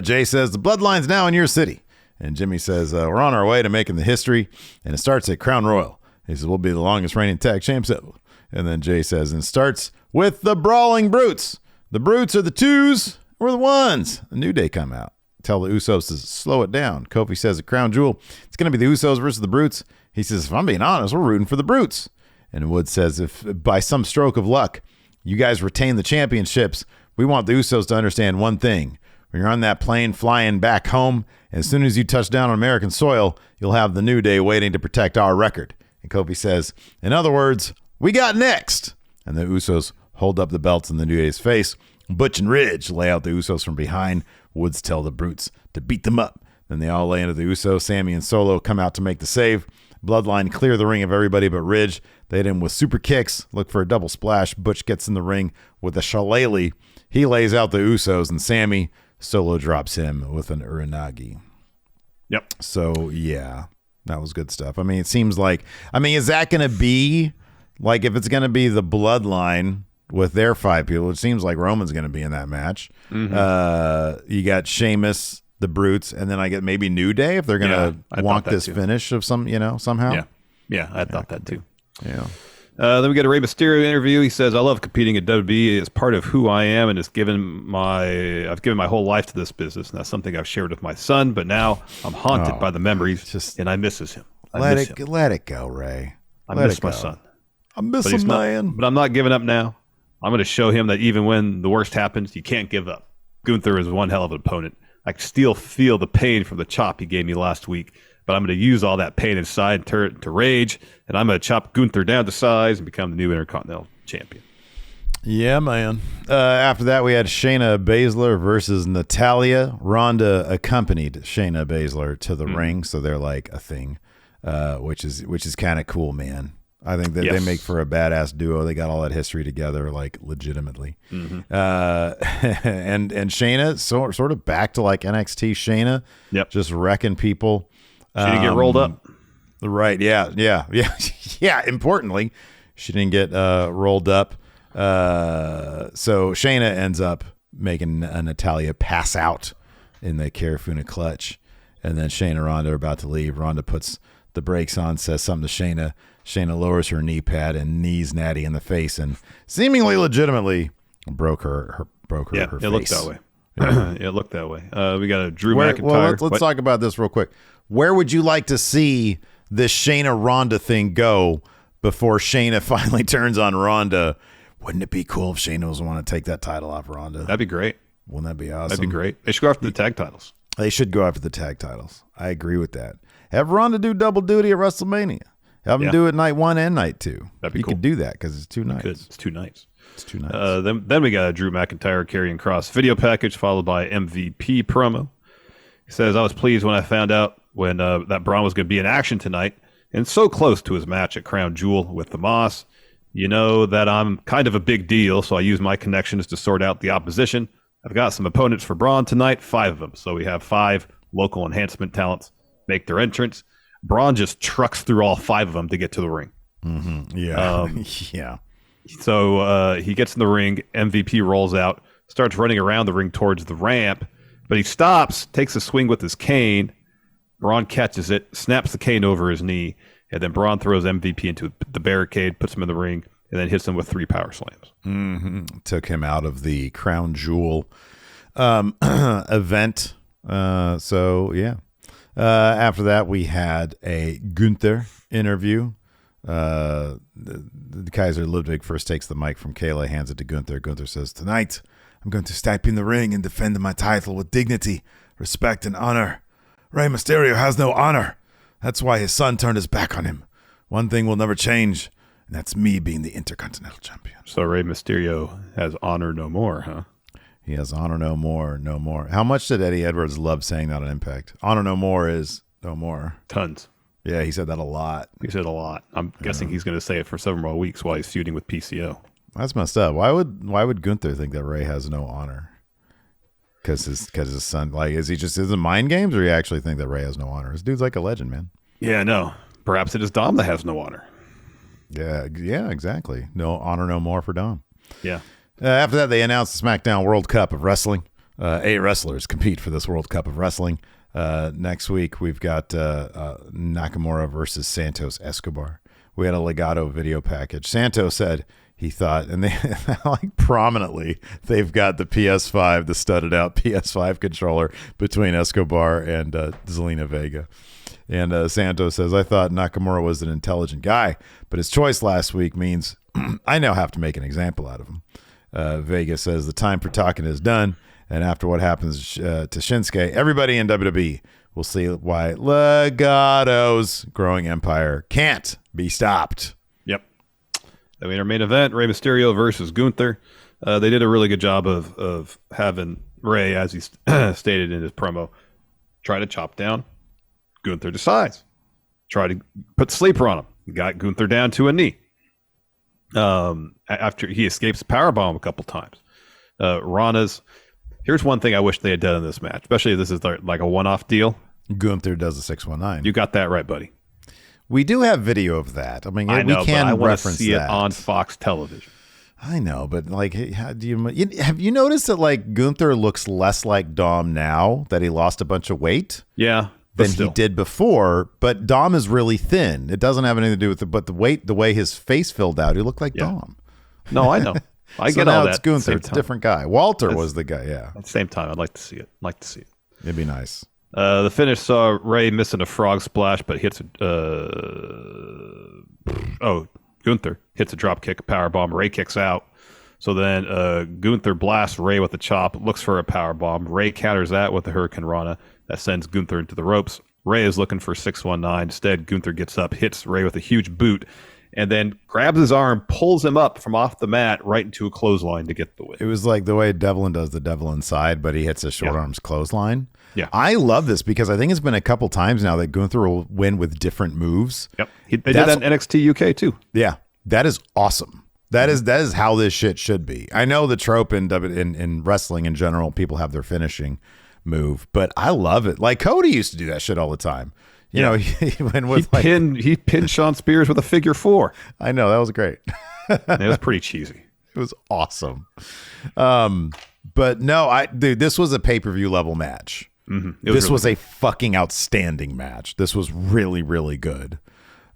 Jay says, the Bloodline's now in your city. And Jimmy says, we're on our way to making the history. And it starts at Crown Royal. He says, we'll be the longest reigning tag champs ever. And then Jay says, and it starts with the Brawling Brutes. The Brutes are the twos. We're the ones. A New Day come out. tell the Usos to slow it down. Kofi says at Crown Jewel, it's going to be the Usos versus the Brutes. He says, if I'm being honest, we're rooting for the Brutes. And Woods says, if by some stroke of luck, you guys retain the championships, we want the Usos to understand one thing. When you're on that plane flying back home, and as soon as you touch down on American soil, you'll have the New Day waiting to protect our record. And Kofi says, in other words, we got next. And the Usos hold up the belts in the New Day's face. Butch and Ridge lay out the Usos from behind. Woods tell the Brutes to beat them up. Then they all lay into the Usos. Sammy and Solo come out to make the save. Bloodline clear the ring of everybody but Ridge. They hit him with super kicks. Look for a double splash. Butch gets in the ring with a shillelagh. He lays out the Usos, and Sammy Solo drops him with an uranagi. Yep. So, yeah, that was good stuff. I mean, it seems like, is that going to be, like, if it's going to be the Bloodline with their 5 people, it seems like Roman's going to be in that match. Mm-hmm. You got Sheamus, the Brutes, and then I get maybe New Day if they're going to want this finish of somehow. Yeah, I thought that too. Yeah. Then we get a Rey Mysterio interview. He says, I love competing at WWE. It's part of who I am, and I've given my whole life to this business, and that's something I've shared with my son, but now I'm haunted by the memories, and I misses him. Let it go, Ray. I miss my son. I miss him, man. But I'm not giving up now. I'm going to show him that even when the worst happens, you can't give up. Gunther is one hell of an opponent. I still feel the pain from the chop he gave me last week, but I'm going to use all that pain inside and turn it to rage, and I'm going to chop Gunther down to size and become the new Intercontinental Champion. Yeah, man. After that, we had Shayna Baszler versus Natalya. Ronda accompanied Shayna Baszler to the ring, so they're like a thing, which is kind of cool, man. I think that they make for a badass duo. They got all that history together, like legitimately. Mm-hmm. And Shayna sort of back to like NXT Shayna, just wrecking people. She didn't get rolled up, right? Yeah. Importantly, she didn't get rolled up. So Shayna ends up making Natalya pass out in the Carafuna clutch, and then Shayna and Ronda are about to leave. Ronda puts the brakes on, says something to Shayna. Shayna lowers her knee pad and knees Natty in the face, and seemingly legitimately broke her face. It looked that way. It looked that way. We got a Drew McIntyre. Well, let's talk about this real quick. Where would you like to see this Shayna Ronda thing go before Shayna finally turns on Ronda? Wouldn't it be cool if Shayna was want to take that title off Ronda? That'd be great. Wouldn't that be awesome? That'd be great. They should go after the tag titles. They should go after the tag titles. I agree with that. Have Ronda do double duty at WrestleMania. Have them do it night 1 and night 2. That'd be you cool. could do that because it's 2 nights. It's 2 nights. It's 2 nights. Then we got a Drew McIntyre Karrion Kross video package followed by MVP promo. He says, I was pleased when I found out when that Braun was going to be in action tonight and so close to his match at Crown Jewel with the Moss. You know that I'm kind of a big deal, so I use my connections to sort out the opposition. I've got some opponents for Braun tonight, 5 of them. So we have 5 local enhancement talents make their entrance. Braun just trucks through all 5 of them to get to the ring. Mm-hmm. Yeah. Yeah. So he gets in the ring. MVP rolls out, starts running around the ring towards the ramp, but he stops, takes a swing with his cane. Braun catches it, snaps the cane over his knee, and then Braun throws MVP into the barricade, puts him in the ring, and then hits him with 3 power slams. Mm-hmm. Took him out of the Crown Jewel event. So, yeah. After that, we had a Gunther interview. The Kaiser Ludwig first takes the mic from Kayla, hands it to Gunther. Gunther says, tonight, I'm going to step in the ring and defend my title with dignity, respect, and honor. Rey Mysterio has no honor. That's why his son turned his back on him. One thing will never change, and that's me being the Intercontinental Champion. So Rey Mysterio has honor no more, huh? He has honor no more, no more. How much did Eddie Edwards love saying that on Impact? Honor no more is no more. Tons. Yeah, he said that a lot. He said a lot. I'm guessing he's going to say it for several more weeks while he's feuding with PCO. That's messed up. Why would Gunther think that Rey has no honor? Because his son, like, is it mind games, or you actually think that Rey has no honor? This dude's like a legend, man. Yeah, no. Perhaps it is Dom that has no honor. Yeah, exactly. No honor, no more for Dom. Yeah. After that, they announced the SmackDown World Cup of Wrestling. 8 wrestlers compete for this World Cup of Wrestling. Next week, we've got Nakamura versus Santos Escobar. We had a Legato video package. Santos said he thought, and they like prominently, they've got the PS5, the studded out PS5 controller between Escobar and Zelina Vega. And Santos says, I thought Nakamura was an intelligent guy, but his choice last week means I now have to make an example out of him. Vega says, the time for talking is done. And after what happens to Shinsuke, everybody in WWE will see why Legato's growing empire can't be stopped. Yep. I mean, our main event, Rey Mysterio versus Gunther. They did a really good job of having Rey, as he stated in his promo, try to chop down. Gunther decides. Try to put sleeper on him. Got Gunther down to a knee. After he escapes powerbomb a couple times. Here's one thing I wish they had done in this match, especially if this is like a one-off deal. Gunther does a 619. You got that right, buddy. We do have video of that. I mean, we can I want to reference see that it on Fox television. I know, but like, have you noticed that like Gunther looks less like Dom now that he lost a bunch of weight? Yeah. Than he did before, but Dom is really thin. It doesn't have anything to do with it, but the way his face filled out, he looked like Dom. No, I know. I so get now all that. It's Gunther. It's a different guy. Walter was the guy. Yeah. At the same time, I'd like to see it. It'd be nice. The finish saw Rey missing a frog splash, but hits Gunther hits a drop kick, a power bomb. Rey kicks out. So then Gunther blasts Rey with a chop, looks for a power bomb. Rey counters that with a Hurricane Rana. That sends Gunther into the ropes. Rey is looking for 619. Instead, Gunther gets up, hits Rey with a huge boot, and then grabs his arm, pulls him up from off the mat right into a clothesline to get the win. It was like the way Devlin does the Devil Inside, but he hits a short arms clothesline. Yeah. I love this because I think it's been a couple times now that Gunther will win with different moves. Yep. They did that in NXT UK too. Yeah. That is awesome. That is how this shit should be. I know the trope in wrestling in general, people have their finishing move, but I love it. Like Cody used to do that shit all the time. You know, he went with he pinned Shawn Spears with a figure 4. I know, that was great. It was pretty cheesy. It was awesome. But no, dude, this was a pay-per-view level match. Mm-hmm. This was a fucking outstanding match. This was really, really good.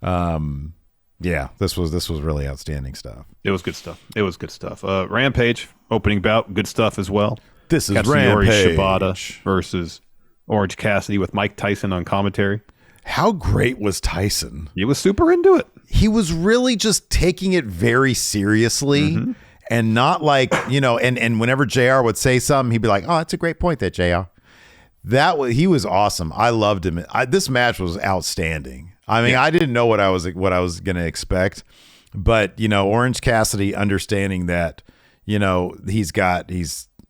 Yeah, this was really outstanding stuff. It was good stuff. Rampage opening bout, good stuff as well. This is Katsuyori Rampage. Shibata versus Orange Cassidy with Mike Tyson on commentary. How great was Tyson? He was super into it. He was really just taking it very seriously and not like, and whenever JR would say something, he'd be like, oh, that's a great point there, JR. He was awesome. I loved him. This match was outstanding. I mean, I didn't know what I was going to expect, but Orange Cassidy understanding that,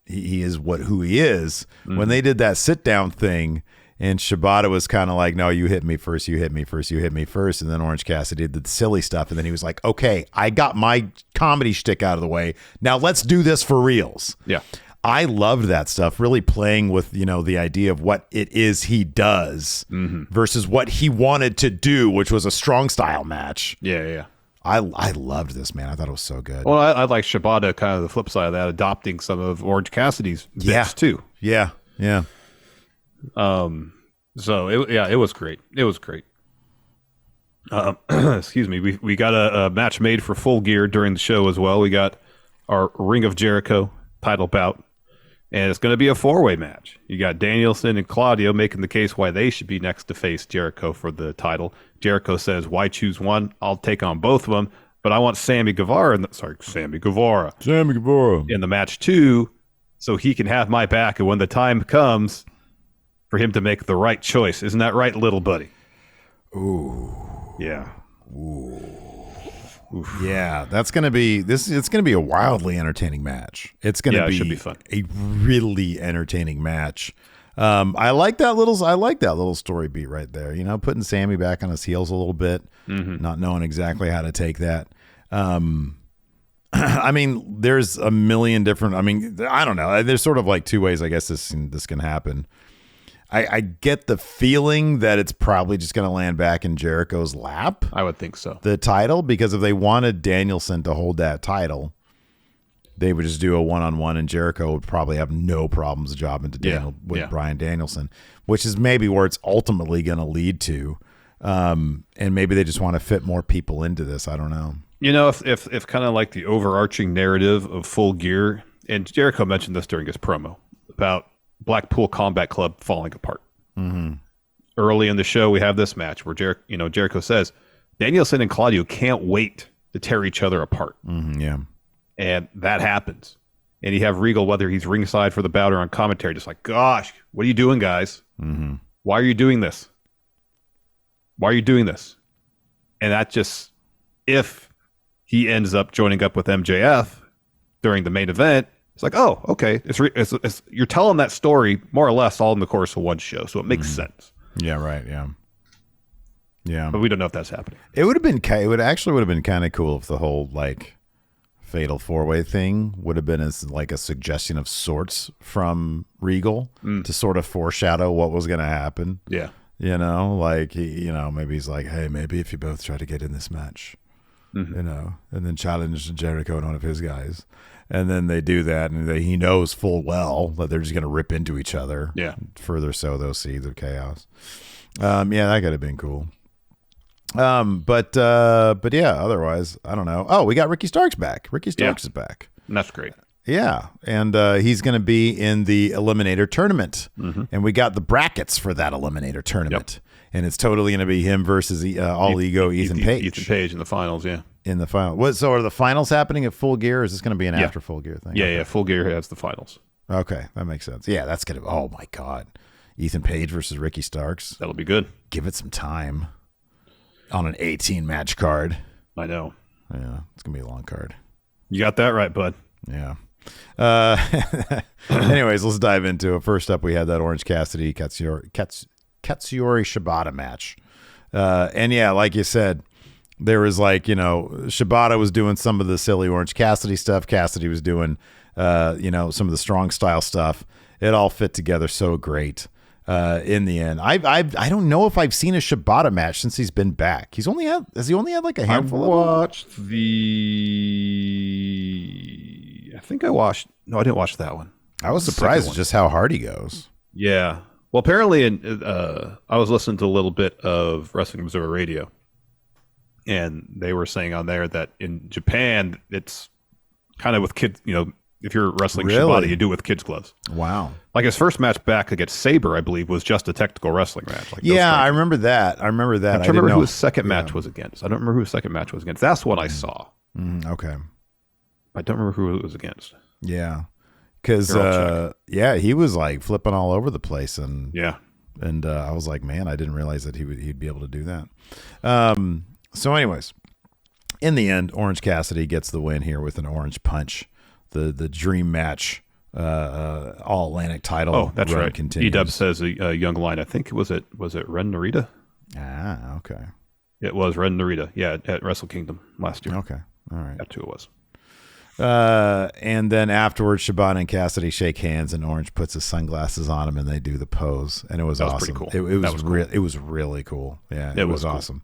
he is who he is. When they did that sit down thing and Shibata was kind of like, no, you hit me first. You hit me first. You hit me first. And then Orange Cassidy did the silly stuff. And then he was like, okay, I got my comedy shtick out of the way. Now let's do this for reals. Yeah. I loved that stuff, really playing with, the idea of what it is he does versus what he wanted to do, which was a strong style match. Yeah. I loved this, man. I thought it was so good. Well, I like Shibata, kind of the flip side of that, adopting some of Orange Cassidy's bits too. Yeah. So it was great. It was great. Excuse me. We got a match made for Full Gear during the show as well. We got our Ring of Jericho title bout. And it's going to be a 4-way match. You got Danielson and Claudio making the case why they should be next to face Jericho for the title. Jericho says, why choose one? I'll take on both of them, but I want Sammy Guevara in the match too, so he can have my back. And when the time comes for him to make the right choice, isn't that right, little buddy? Ooh. Yeah. Ooh. Oof. Yeah, that's gonna be it's gonna be a wildly entertaining match. It's gonna should be fun. A really entertaining match. I like that little story beat right there. Putting Sammy back on his heels a little bit, not knowing exactly how to take that. I mean, there's a million different. I mean, I don't know. There's sort of like two ways I guess this can happen. I get the feeling that it's probably just going to land back in Jericho's lap. I would think so. The title, because if they wanted Danielson to hold that title, they would just do a one-on-one, and Jericho would probably have no problems jobbing to Bryan Danielson, which is maybe where it's ultimately going to lead to. And maybe they just want to fit more people into this. I don't know. if kind of like the overarching narrative of Full Gear, and Jericho mentioned this during his promo about Blackpool Combat Club falling apart. Mm-hmm. Early in the show, we have this match where Jericho says Danielson and Claudio can't wait to tear each other apart. Mm-hmm, yeah. And that happens. And you have Regal, whether he's ringside for the bout or on commentary, just like, gosh, what are you doing, guys? Mm-hmm. Why are you doing this? Why are you doing this? And that just, if he ends up joining up with MJF during the main event, it's like, oh, okay. It's you're telling that story more or less all in the course of one show, so it makes sense. Yeah, right. Yeah. Yeah. But we don't know if that's happening. It would have been kind of cool if the whole like fatal 4-way thing would have been as like a suggestion of sorts from Regal to sort of foreshadow what was going to happen. Yeah. Like maybe he's like, hey, maybe if you both try to get in this match, and then challenge Jericho and one of his guys. And then they do that, and he knows full well that they're just going to rip into each other. Yeah. Further sow those seeds of chaos. Yeah, that could have been cool. But yeah, otherwise, I don't know. Oh, we got Ricky Starks back. Ricky Starks is back. And that's great. Yeah, and he's going to be in the Eliminator tournament, and we got the brackets for that Eliminator tournament, and it's totally going to be him versus All Ego Ethan Page. Ethan Page in the finals, yeah. In the final. So are the finals happening at Full Gear, or is this going to be an after Full Gear thing? Yeah, Full Gear has the finals. Okay, that makes sense. Yeah, that's going to, oh my God. Ethan Page versus Ricky Starks. That'll be good. Give it some time on an 18-match card. I know. Yeah, it's going to be a long card. You got that right, bud. Yeah. Anyways, let's dive into it. First up, we had that Orange Cassidy Katsuyori Shibata match. And yeah, like you said, there was like, Shibata was doing some of the silly Orange Cassidy stuff. Cassidy was doing, some of the strong style stuff. It all fit together so great. In the end, I don't know if I've seen a Shibata match since he's been back. Has he only had like a handful of them? I think I watched. No, I didn't watch that one. I was surprised at just how hard he goes. Yeah. Well, apparently, I was listening to a little bit of Wrestling Observer Radio, and they were saying on there that in Japan, it's kind of with kids, if you're wrestling Shibata, you do it with kids' gloves. Wow. Like his first match back against Sabre, I believe, was just a technical wrestling match. Like I remember that. I don't remember who his second match was against. I don't remember who his second match was against. That's what I saw. Okay. I don't remember who it was against. Yeah. Because, he was like flipping all over the place. And I was like, man, I didn't realize that he'd be able to do that. So anyways, in the end, Orange Cassidy gets the win here with an orange punch. The dream match, all Atlantic title. Oh, that's right. Continues. E-Dub says a young line. I think was it Ren Narita? Ah, okay. It was Ren Narita. Yeah, at Wrestle Kingdom last year. Okay, all right. That's who it was. And then afterwards, Shibata and Cassidy shake hands, and Orange puts his sunglasses on him, and they do the pose, and it was awesome. Pretty cool. It was really cool. Yeah, it was awesome.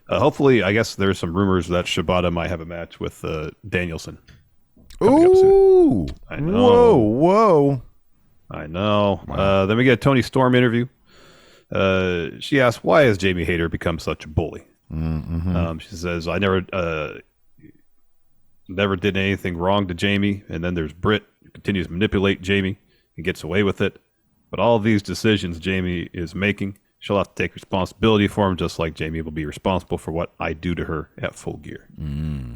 Cool. Hopefully, I guess there's some rumors that Shibata might have a match with Danielson. Ooh! I know. Whoa! I know. Wow. Then we get a Tony Storm interview. She asks, "Why has Jamie Hayter become such a bully?" Mm-hmm. She says, "I never did anything wrong to Jamie." And then there's Britt, who continues to manipulate Jamie and gets away with it. But all of these decisions Jamie is making, she'll have to take responsibility for them, just like Jamie will be responsible for what I do to her at Full Gear. Mm-hmm.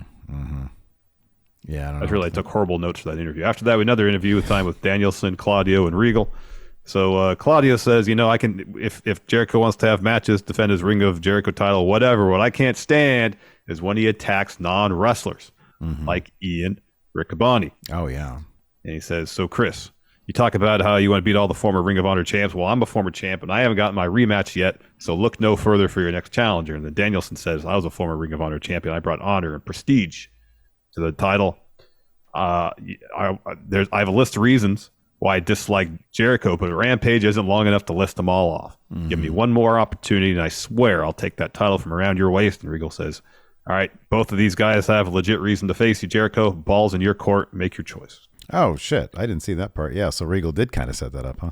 Yeah, I took horrible notes for that interview. After that, another interview with Danielson, Claudio, and Regal. So Claudio says, I can, if Jericho wants to have matches, defend his Ring of Jericho title, whatever. What I can't stand is when he attacks non-wrestlers like Ian Riccaboni. Oh, yeah. And he says, so Chris, you talk about how you want to beat all the former Ring of Honor champs. Well, I'm a former champ, and I haven't gotten my rematch yet, so look no further for your next challenger. And then Danielson says, I was a former Ring of Honor champion. I brought honor and prestige to the title. I have a list of reasons why I dislike Jericho, but Rampage isn't long enough to list them all off. Give me one more opportunity, and I swear I'll take that title from around your waist. And Regal says, all right, both of these guys have a legit reason to face you, Jericho. Ball's in your court. Make your choice. Oh, shit. I didn't see that part. Yeah, so Regal did kind of set that up, huh?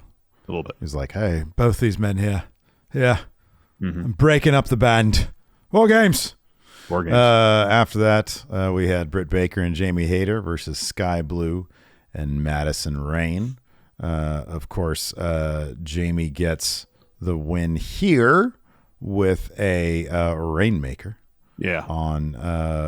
A little bit. He's like, hey, both these men here. Yeah. I'm breaking up the band. War games. War Games. After that, we had Britt Baker and Jamie Hayter versus Sky Blue and Madison Rayne. Of course, Jamie gets the win here with a Rainmaker. Yeah. On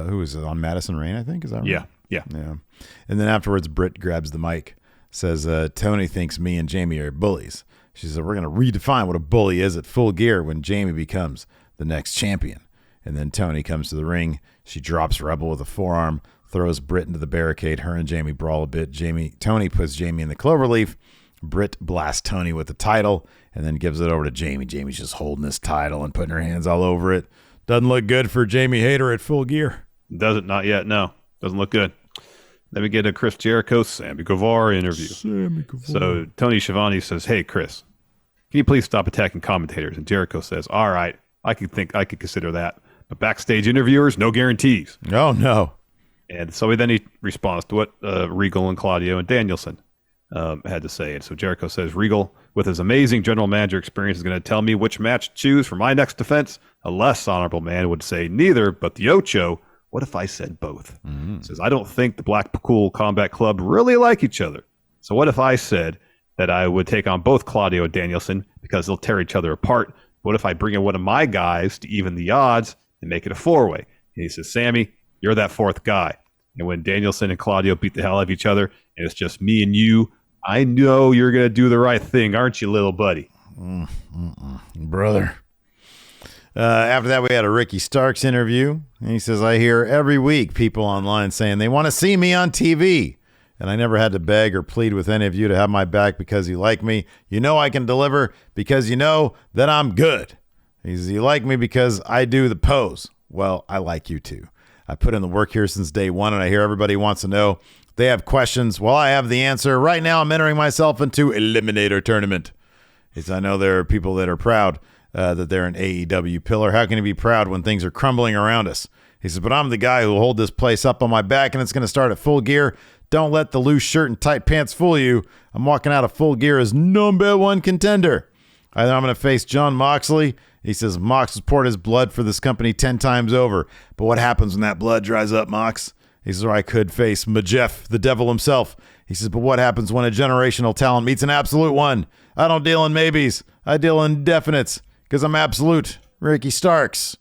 who is it? On Madison Rayne, I think. Is that right? Yeah. And then afterwards, Britt grabs the mic, says, Tony thinks me and Jamie are bullies. She said, we're going to redefine what a bully is at Full Gear when Jamie becomes the next champion. And then Tony comes to the ring. She drops Rebel with a forearm, throws Britt into the barricade. Her and Jamie brawl a bit. Tony puts Jamie in the cloverleaf. Britt blasts Tony with the title and then gives it over to Jamie. Jamie's just holding this title and putting her hands all over it. Doesn't look good for Jamie Hayter at Full Gear. Does it? Not yet. No. Doesn't look good. Then we get a Chris Jericho, Sammy Guevara interview. So Tony Schiavone says, hey, Chris, can you please stop attacking commentators? And Jericho says, all right, I could consider that. But backstage interviewers, no guarantees. Oh, no. And so he responds to what Regal and Claudio and Danielson had to say. And so Jericho says, Regal, with his amazing general manager experience, is going to tell me which match to choose for my next defense. A less honorable man would say neither, but the Ocho. What if I said both? Says, I don't think the Blackpool Combat Club really like each other. So what if I said that I would take on both Claudio and Danielson because they'll tear each other apart? What if I bring in one of my guys to even the odds and make it a four-way? And he says, Sammy, you're that fourth guy. And when Danielson and Claudio beat the hell out of each other, and it's just me and you, I know you're going to do the right thing, aren't you, little buddy? Brother. After that, we had a Ricky Starks interview. And he says, I hear every week people online saying they want to see me on TV. And I never had to beg or plead with any of you to have my back because you like me. You know I can deliver because you know that I'm good. He says, you like me because I do the pose. Well, I like you too. I put in the work here since day one, and I hear everybody wants to know. They have questions. Well, I have the answer. Right now, I'm entering myself into Eliminator Tournament. He says, I know there are people that are proud that they're an AEW pillar. How can you be proud when things are crumbling around us? He says, but I'm the guy who will hold this place up on my back, and it's going to start at Full Gear. Don't let the loose shirt and tight pants fool you. I'm walking out of Full Gear as number one contender. I'm going to face John Moxley. He says, Mox has poured his blood for this company 10 times over. But what happens when that blood dries up, Mox? He says, or I could face Majef, the devil himself. He says, but what happens when a generational talent meets an absolute one? I don't deal in maybes. I deal in definites because I'm absolute. Ricky Starks.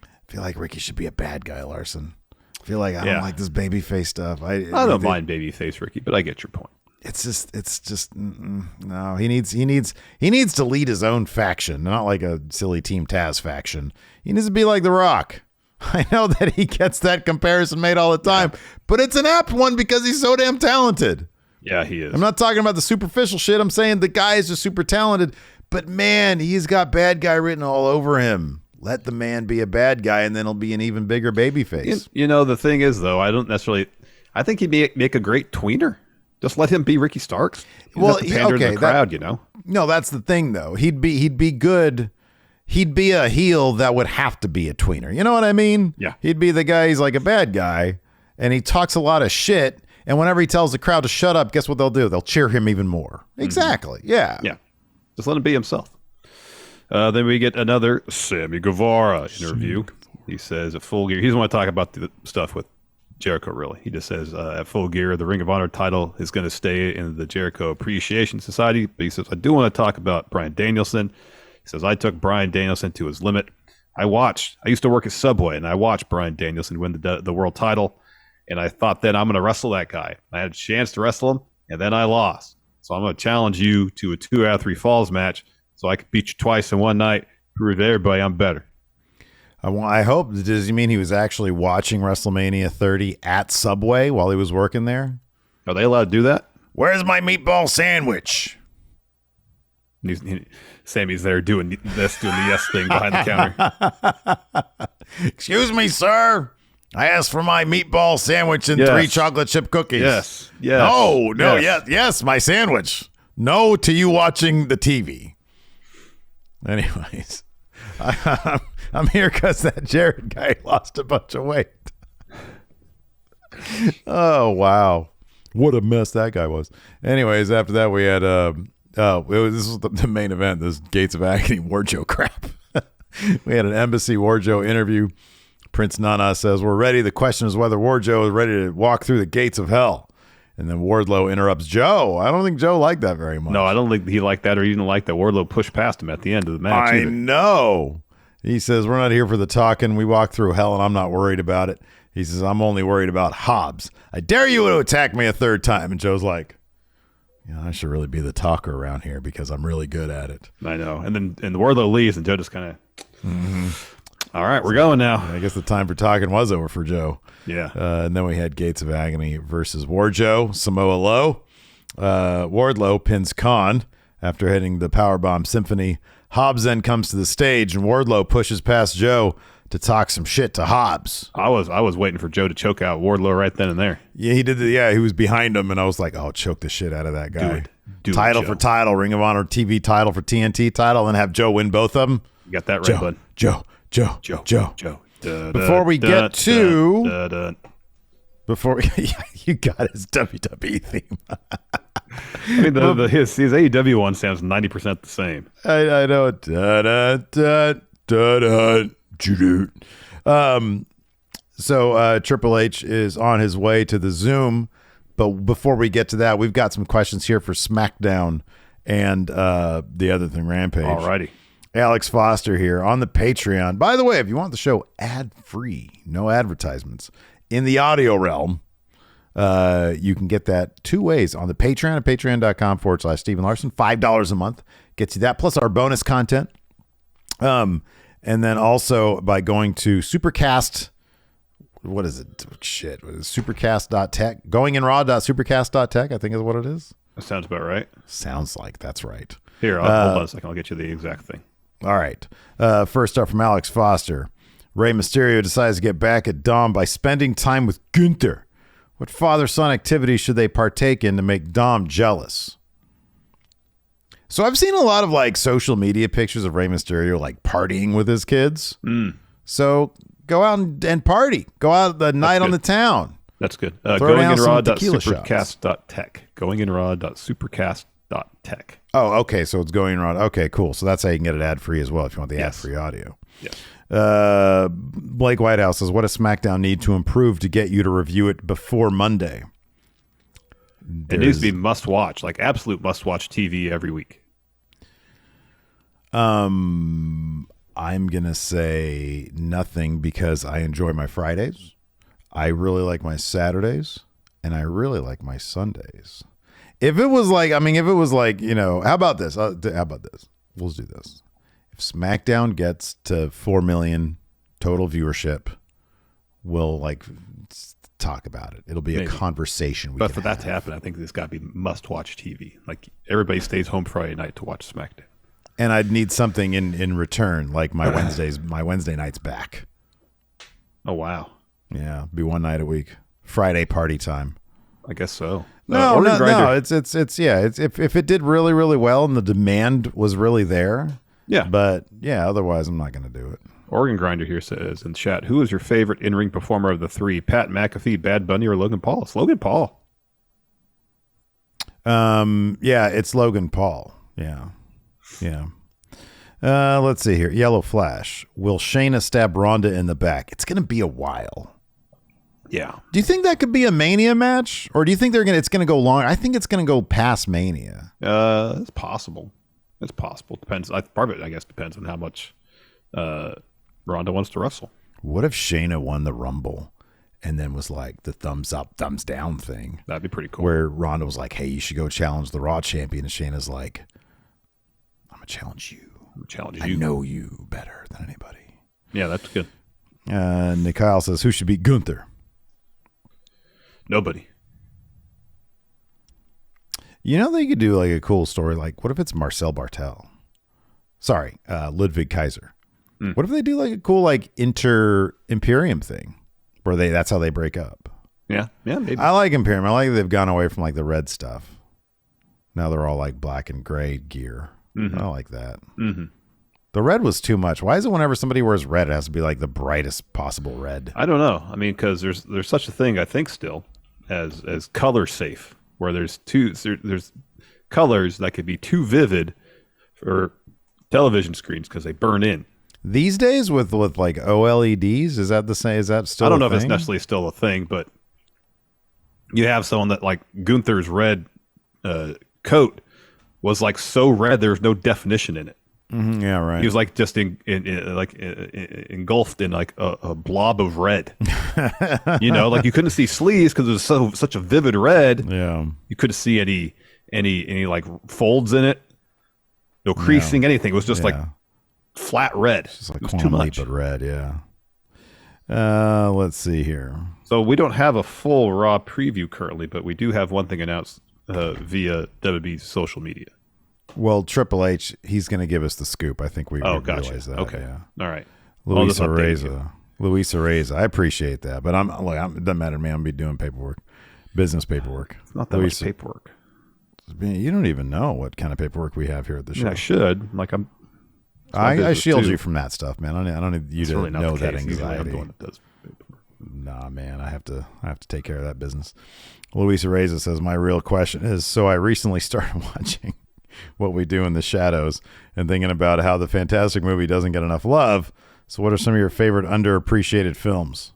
I feel like Ricky should be a bad guy, Larson. I feel like I don't like this babyface stuff. I don't mind babyface Ricky, but I get your point. It's just no. He needs to lead his own faction, not like a silly Team Taz faction. He needs to be like The Rock. I know that he gets that comparison made all the time, but it's an apt one because he's so damn talented. Yeah, he is. I'm not talking about the superficial shit. I'm saying the guy is just super talented, but man, he's got bad guy written all over him. Let the man be a bad guy, and then he'll be an even bigger baby face. You know, the thing is, though, I think he'd make a great tweener. Just let him be Ricky Starks. Well, pander to the crowd, you know. No, that's the thing, though. He'd be good. He'd be a heel that would have to be a tweener. You know what I mean? Yeah. He'd be the guy. He's like a bad guy, and he talks a lot of shit. And whenever he tells the crowd to shut up, guess what they'll do? They'll cheer him even more. Exactly. Yeah. Yeah. Just let him be himself. Then we get another Sammy Guevara interview. He says at Full Gear, he doesn't want to talk about the stuff with Jericho, really. He just says at Full Gear, the Ring of Honor title is going to stay in the Jericho Appreciation Society. But he says, I do want to talk about Bryan Danielson. He says, I took Bryan Danielson to his limit. I used to work at Subway, and I watched Bryan Danielson win the world title. And I thought then I'm going to wrestle that guy. I had a chance to wrestle him, and then I lost. So I'm going to challenge you to a 2 out of 3 falls match so I could beat you twice in one night, prove to everybody I'm better. I hope, does he mean he was actually watching WrestleMania 30 at Subway while he was working there? Are they allowed to do that? Where's my meatball sandwich? Sammy's there doing the yes thing behind the counter. Excuse me, sir. I asked for my meatball sandwich and 3 chocolate chip cookies. Yes. Yes, my sandwich. No to you watching the TV. Anyways, I'm here because that Jared guy lost a bunch of weight. Oh, wow. What a mess that guy was. Anyways, after that, we had, this was the main event, this Gates of Agony Warjo crap. We had an Embassy Warjo interview. Prince Nana says, we're ready. The question is whether Wardlow is ready to walk through the gates of hell. And then Wardlow interrupts Joe. I don't think Joe liked that very much. No, I don't think he liked that, or he didn't like that Wardlow pushed past him at the end of the match. I know. He says, we're not here for the talking. We walk through hell, and I'm not worried about it. He says, I'm only worried about Hobbs. I dare you to attack me a third time. And Joe's like, I should really be the talker around here because I'm really good at it. I know. And the Wardlow leaves, and Joe just kind of, all right, we're going now. I guess the time for talking was over for Joe. Yeah. And then we had Gates of Agony versus Wardlow, Samoa Low. Wardlow pins Khan after hitting the Powerbomb Symphony. Hobbs then comes to the stage, and Wardlow pushes past Joe to talk some shit to Hobbs. I was waiting for Joe to choke out Wardlow right then and there. Yeah, he did. He was behind him, and I was like, "Oh, choke the shit out of that guy." Do title it, for title, Ring of Honor TV title for TNT title, and have Joe win both of them. You got that right, bud. Joe. Before we get to you got his WWE theme. I mean, his AEW one sounds 90% the same. I know. So Triple H is on his way to the Zoom, but before we get to that, we've got some questions here for SmackDown and the other thing, Rampage. Alrighty. Alex Foster here on the Patreon. By the way, if you want the show ad-free, no advertisements, in the audio realm, you can get that two ways on the Patreon at patreon.com/Stephen Larson. $5 a month gets you that, plus our bonus content. And then also by going to Supercast, what is it? Shit. What is it? Supercast.tech. Goinginraw.supercast.tech, I think is what it is. That sounds about right. Sounds like that's right. Here, hold on a second. I'll get you the exact thing. All right. First up from Alex Foster. Rey Mysterio decides to get back at Dom by spending time with Gunther. What father-son activities should they partake in to make Dom jealous? So I've seen a lot of like social media pictures of Rey Mysterio like partying with his kids. So go out and party. Go out the night on the town. That's good. Goinginraw.supercast.tech. Goinginraw.supercast.tech. Oh, okay. So it's Going Raw. Okay, cool. So that's how you can get it ad-free as well if you want the ad-free audio. Yes. Blake Whitehouse says, what does SmackDown need to improve to get you to review it before Monday? It needs to be must-watch, like absolute must-watch TV every week. I'm going to say nothing because I enjoy my Fridays. I really like my Saturdays, and I really like my Sundays. If it was like, how about this? We'll do this. If SmackDown gets to 4 million total viewership, we'll like talk about it. It'll be a conversation. But for that to happen, I think there's got to be must-watch TV. Like everybody stays home Friday night to watch SmackDown. And I'd need something in return, like my Wednesday nights back. Oh wow! Yeah, be one night a week. Friday party time. I guess so. No. It's if it did really, really well and the demand was really there. Yeah. But yeah, otherwise I'm not going to do it. Organ Grinder here says in chat, who is your favorite in-ring performer of the three? Pat McAfee, Bad Bunny, or Logan Paul? It's Logan Paul. Yeah, it's Logan Paul. Yeah. Let's see here. Yellow Flash. Will Shayna stab Ronda in the back? It's going to be a while. Yeah. Do you think that could be a Mania match, or do you think it's going to go long? I think it's going to go past Mania. It's possible. Depends. Part of it, I guess, depends on how much Ronda wants to wrestle. What if Shayna won the Rumble and then was like the thumbs up, thumbs down thing? That'd be pretty cool. Where Ronda was like, "Hey, you should go challenge the Raw champion," and Shayna's like, "I'm gonna challenge you. I know you better than anybody." Yeah, that's good. Nikyle says, "Who should beat Gunther?" Nobody. They could do like a cool story. Like, what if it's Marcel Bartel? Sorry, Ludwig Kaiser. What if they do like a cool like Imperium thing where that's how they break up? Yeah, maybe. I like Imperium. I like they've gone away from like the red stuff. Now they're all like black and gray gear. I like that. The red was too much. Why is it whenever somebody wears red, it has to be like the brightest possible red? I don't know. I mean, because there's such a thing, I think, still as color safe, where there's colors that could be too vivid for television screens because they burn in. These days with like OLEDs, is that the same? Is that still? I don't know if it's necessarily still a thing, but you have someone that like Gunther's red coat was like so red there's no definition in it. Mm-hmm, yeah, right. He was like just engulfed in like a blob of red. Like you couldn't see sleeves because it was such a vivid red. Yeah, you couldn't see any like folds in it, no creasing, anything. It was just like flat red. It's just like Quantum Leap but red. Yeah. Let's see here. So we don't have a full Raw preview currently, but we do have one thing announced via WWE's social media. Well, Triple H, he's going to give us the scoop. I think we realize that. Okay. Yeah. All right. Luis Areza. I appreciate that. But it doesn't matter to me. I'm going to be doing business paperwork. It's not that much paperwork. You don't even know what kind of paperwork we have here at the show. I should. I shield you from that stuff, man. I don't need you to really know that anxiety. I'm the one that does paperwork. Nah, man. I have to take care of that business. Luis Areza says, my real question is, so I recently started watching What We Do in the Shadows and thinking about how the fantastic movie doesn't get enough love. So what are some of your favorite underappreciated films?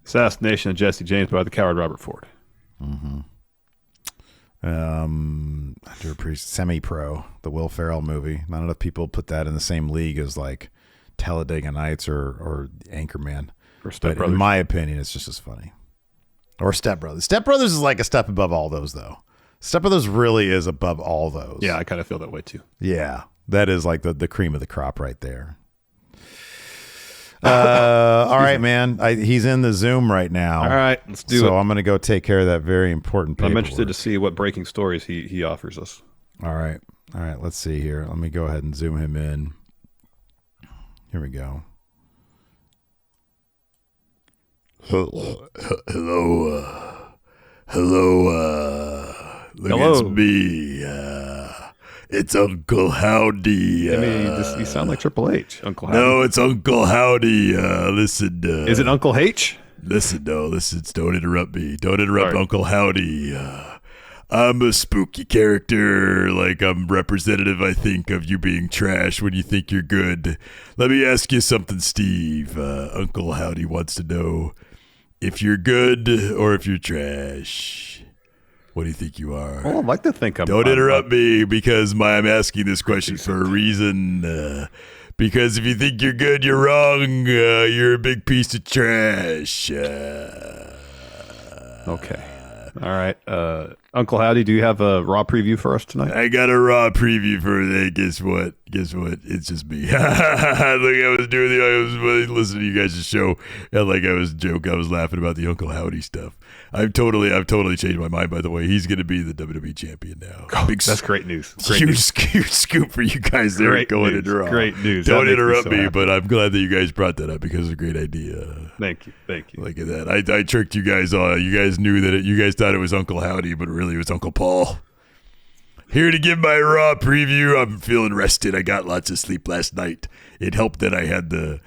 Assassination of Jesse James by the coward Robert Ford. Mm-hmm. Underappreciated Semi-Pro, the Will Ferrell movie. Not enough people put that in the same league as like Talladega Nights or Anchorman. Or Step Brothers. In my opinion, it's just as funny. Or Step Brothers. Step Brothers is like a step above all those, though. Step Brothers really is above all those. Yeah, I kind of feel that way too. Yeah, that is like the cream of the crop right there. All right, man. He's in the Zoom right now. All right, let's do it. So I'm going to go take care of that very important paperwork. I'm interested to see what breaking stories he offers us. All right. Let's see here. Let me go ahead and zoom him in. Here we go. Hello. Look, it's me. It's Uncle Howdy. You sound like Triple H, Uncle Howdy. No, it's Uncle Howdy. Listen. Is it Uncle H? Listen, don't interrupt me. Don't interrupt Uncle Howdy. I'm a spooky character, like I'm representative, I think, of you being trash when you think you're good. Let me ask you something, Steve. Uncle Howdy wants to know if you're good or if you're trash. What do you think you are? Well, I'd like to think I'm... Don't interrupt me because I'm asking this question for a reason. Because if you think you're good, you're wrong. You're a big piece of trash. Okay. All right. Uncle Howdy, do you have a Raw preview for us tonight? I got a Raw preview for that. Guess what? It's just me. Look, I was listening to you guys' show, and like I was laughing about the Uncle Howdy stuff. I've totally changed my mind, by the way. He's going to be the WWE champion now. Oh, that's great news. Huge scoop for you guys there. Great going news. into Raw. Great news. Don't interrupt me, but I'm glad that you guys brought that up because it's a great idea. Thank you. Look at that. I tricked you guys. You guys knew that you guys thought it was Uncle Howdy, but really it was Uncle Paul. Here to give my Raw preview. I'm feeling rested. I got lots of sleep last night. It helped that I had the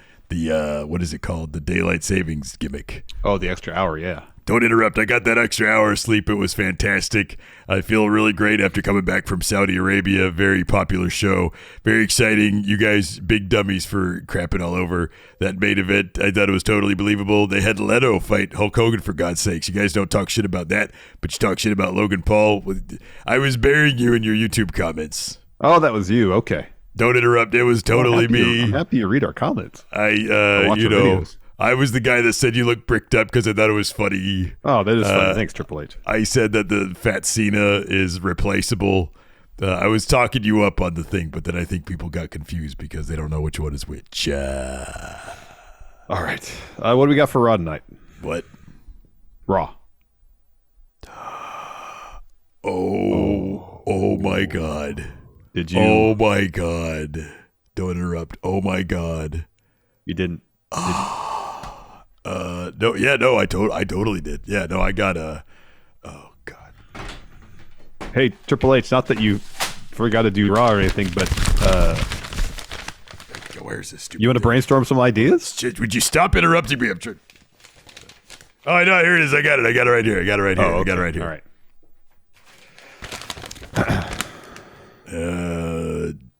what is it called? The daylight savings gimmick. Oh, the extra hour, yeah. Don't interrupt. I got that extra hour of sleep. It was fantastic. I feel really great after coming back from Saudi Arabia. Very popular show. Very exciting. You guys, big dummies for crapping all over that main event. I thought it was totally believable. They had Leto fight Hulk Hogan, for God's sakes. You guys don't talk shit about that, but you talk shit about Logan Paul. I was burying you in your YouTube comments. Oh, that was you. Okay. Don't interrupt. It was totally me. I'm happy you read our comments. I was the guy that said you look bricked up because I thought it was funny. Oh, that is funny. Thanks, Triple H. I said that the Fat Cena is replaceable. I was talking you up on the thing, but then I think people got confused because they don't know which one is which. All right. What do we got for Raw tonight? What? Raw. Oh my God. Did you? Oh my God. Don't interrupt. Oh my God. You didn't. No, I totally did. Yeah, no, I got oh God. Hey, Triple H, not that you forgot to do Raw or anything, but where's this stupid? You want to brainstorm some ideas? Would you stop interrupting me? Oh, I know. Here it is. I got it right here. Oh, okay. I got it right here. All right.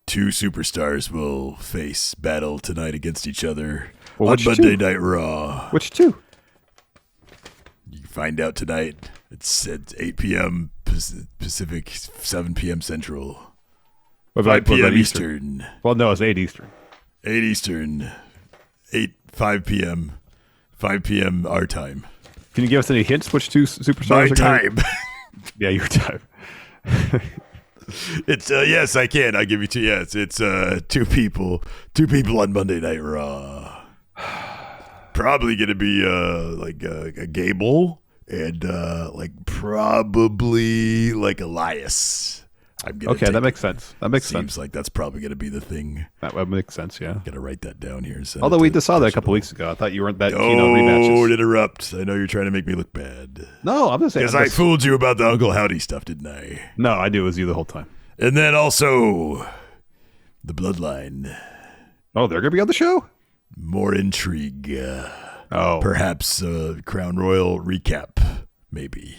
two superstars will face battle tonight against each other on Monday Night Raw. Which two? You find out tonight. It's at 8 p.m. Pacific, 7 p.m. Central. 5 p.m. Eastern. Well, no, it's 8 Eastern. 8 Eastern. 5 p.m. 5 p.m. our time. Can you give us any hints which two superstars My are time. Yeah, your time. It's yes, I can. I'll give you two. Yes, it's two people on Monday Night Raw. Probably gonna be like a Gable and like probably like Elias. Okay, that makes sense. Seems like that's probably gonna be the thing. That would make sense. Yeah. Gotta write that down here. Although we just saw that a couple weeks ago. I thought you weren't that keen on rematches. Don't interrupt. I know you're trying to make me look bad. No, I'm just saying. Because I fooled you about the Uncle Howdy stuff, didn't I? No, I knew it was you the whole time. And then also the Bloodline. Oh, they're gonna be on the show. More intrigue. Oh, perhaps Crown Royal recap, maybe,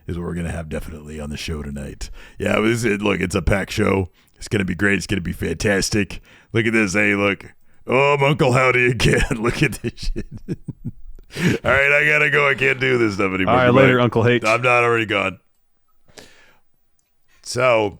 is what we're going to have definitely on the show tonight. Yeah, look, it's a packed show. It's going to be great. It's going to be fantastic. Look at this. Hey, look. Oh, I'm Uncle Howdy again. Look at this shit. All right, I got to go. I can't do this stuff anymore. All right, later, Uncle H. I'm not already gone. So,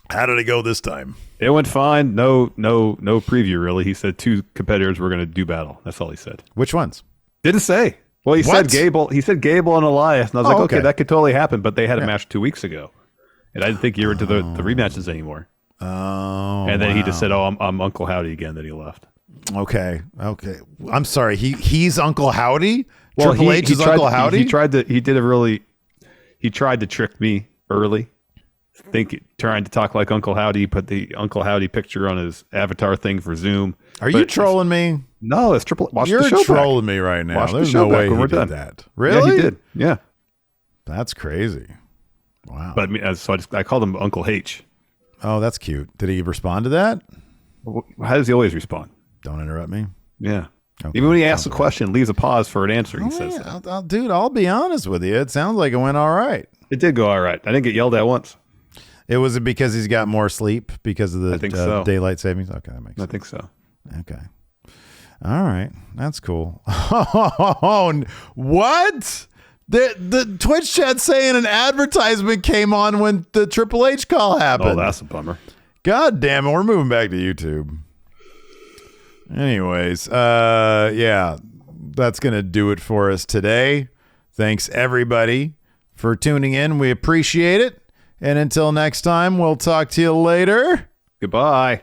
how did it go this time? It went fine. No preview, really. He said two competitors were going to do battle. That's all he said. Which ones? Didn't say. Well, he said Gable. He said Gable and Elias, and I was like, okay, that could totally happen. But they had a match 2 weeks ago, and I didn't think you were into the rematches anymore. Oh, and then he just said, "Oh, I'm Uncle Howdy again." Then he left. Okay. I'm sorry. He's Uncle Howdy. Well, Triple H is Uncle Howdy. He tried to trick me early. Trying to talk like Uncle Howdy. He put the Uncle Howdy picture on his avatar thing for Zoom. Are you trolling me? No, it's Triple. Watch You're the show trolling back. me right now. Watch There's the show no way back when he we're did done. that. Really? Yeah, he did. Yeah. That's crazy. Wow. But I called him Uncle H. Oh, that's cute. Did he respond to that? How does he always respond? Don't interrupt me. Yeah. Okay. Even when he asks a question, leaves a pause for an answer. He says, dude, I'll be honest with you. It sounds like it went all right. It did go all right. I didn't get yelled at once. Was it because he's got more sleep because of the I think so. daylight savings? Okay, that makes sense. I think so. Okay. All right. That's cool. Oh, what? The Twitch chat saying an advertisement came on when the Triple H call happened. Oh, that's a bummer. God damn it. We're moving back to YouTube. Anyways, yeah, that's going to do it for us today. Thanks, everybody, for tuning in. We appreciate it. And until next time, we'll talk to you later. Goodbye.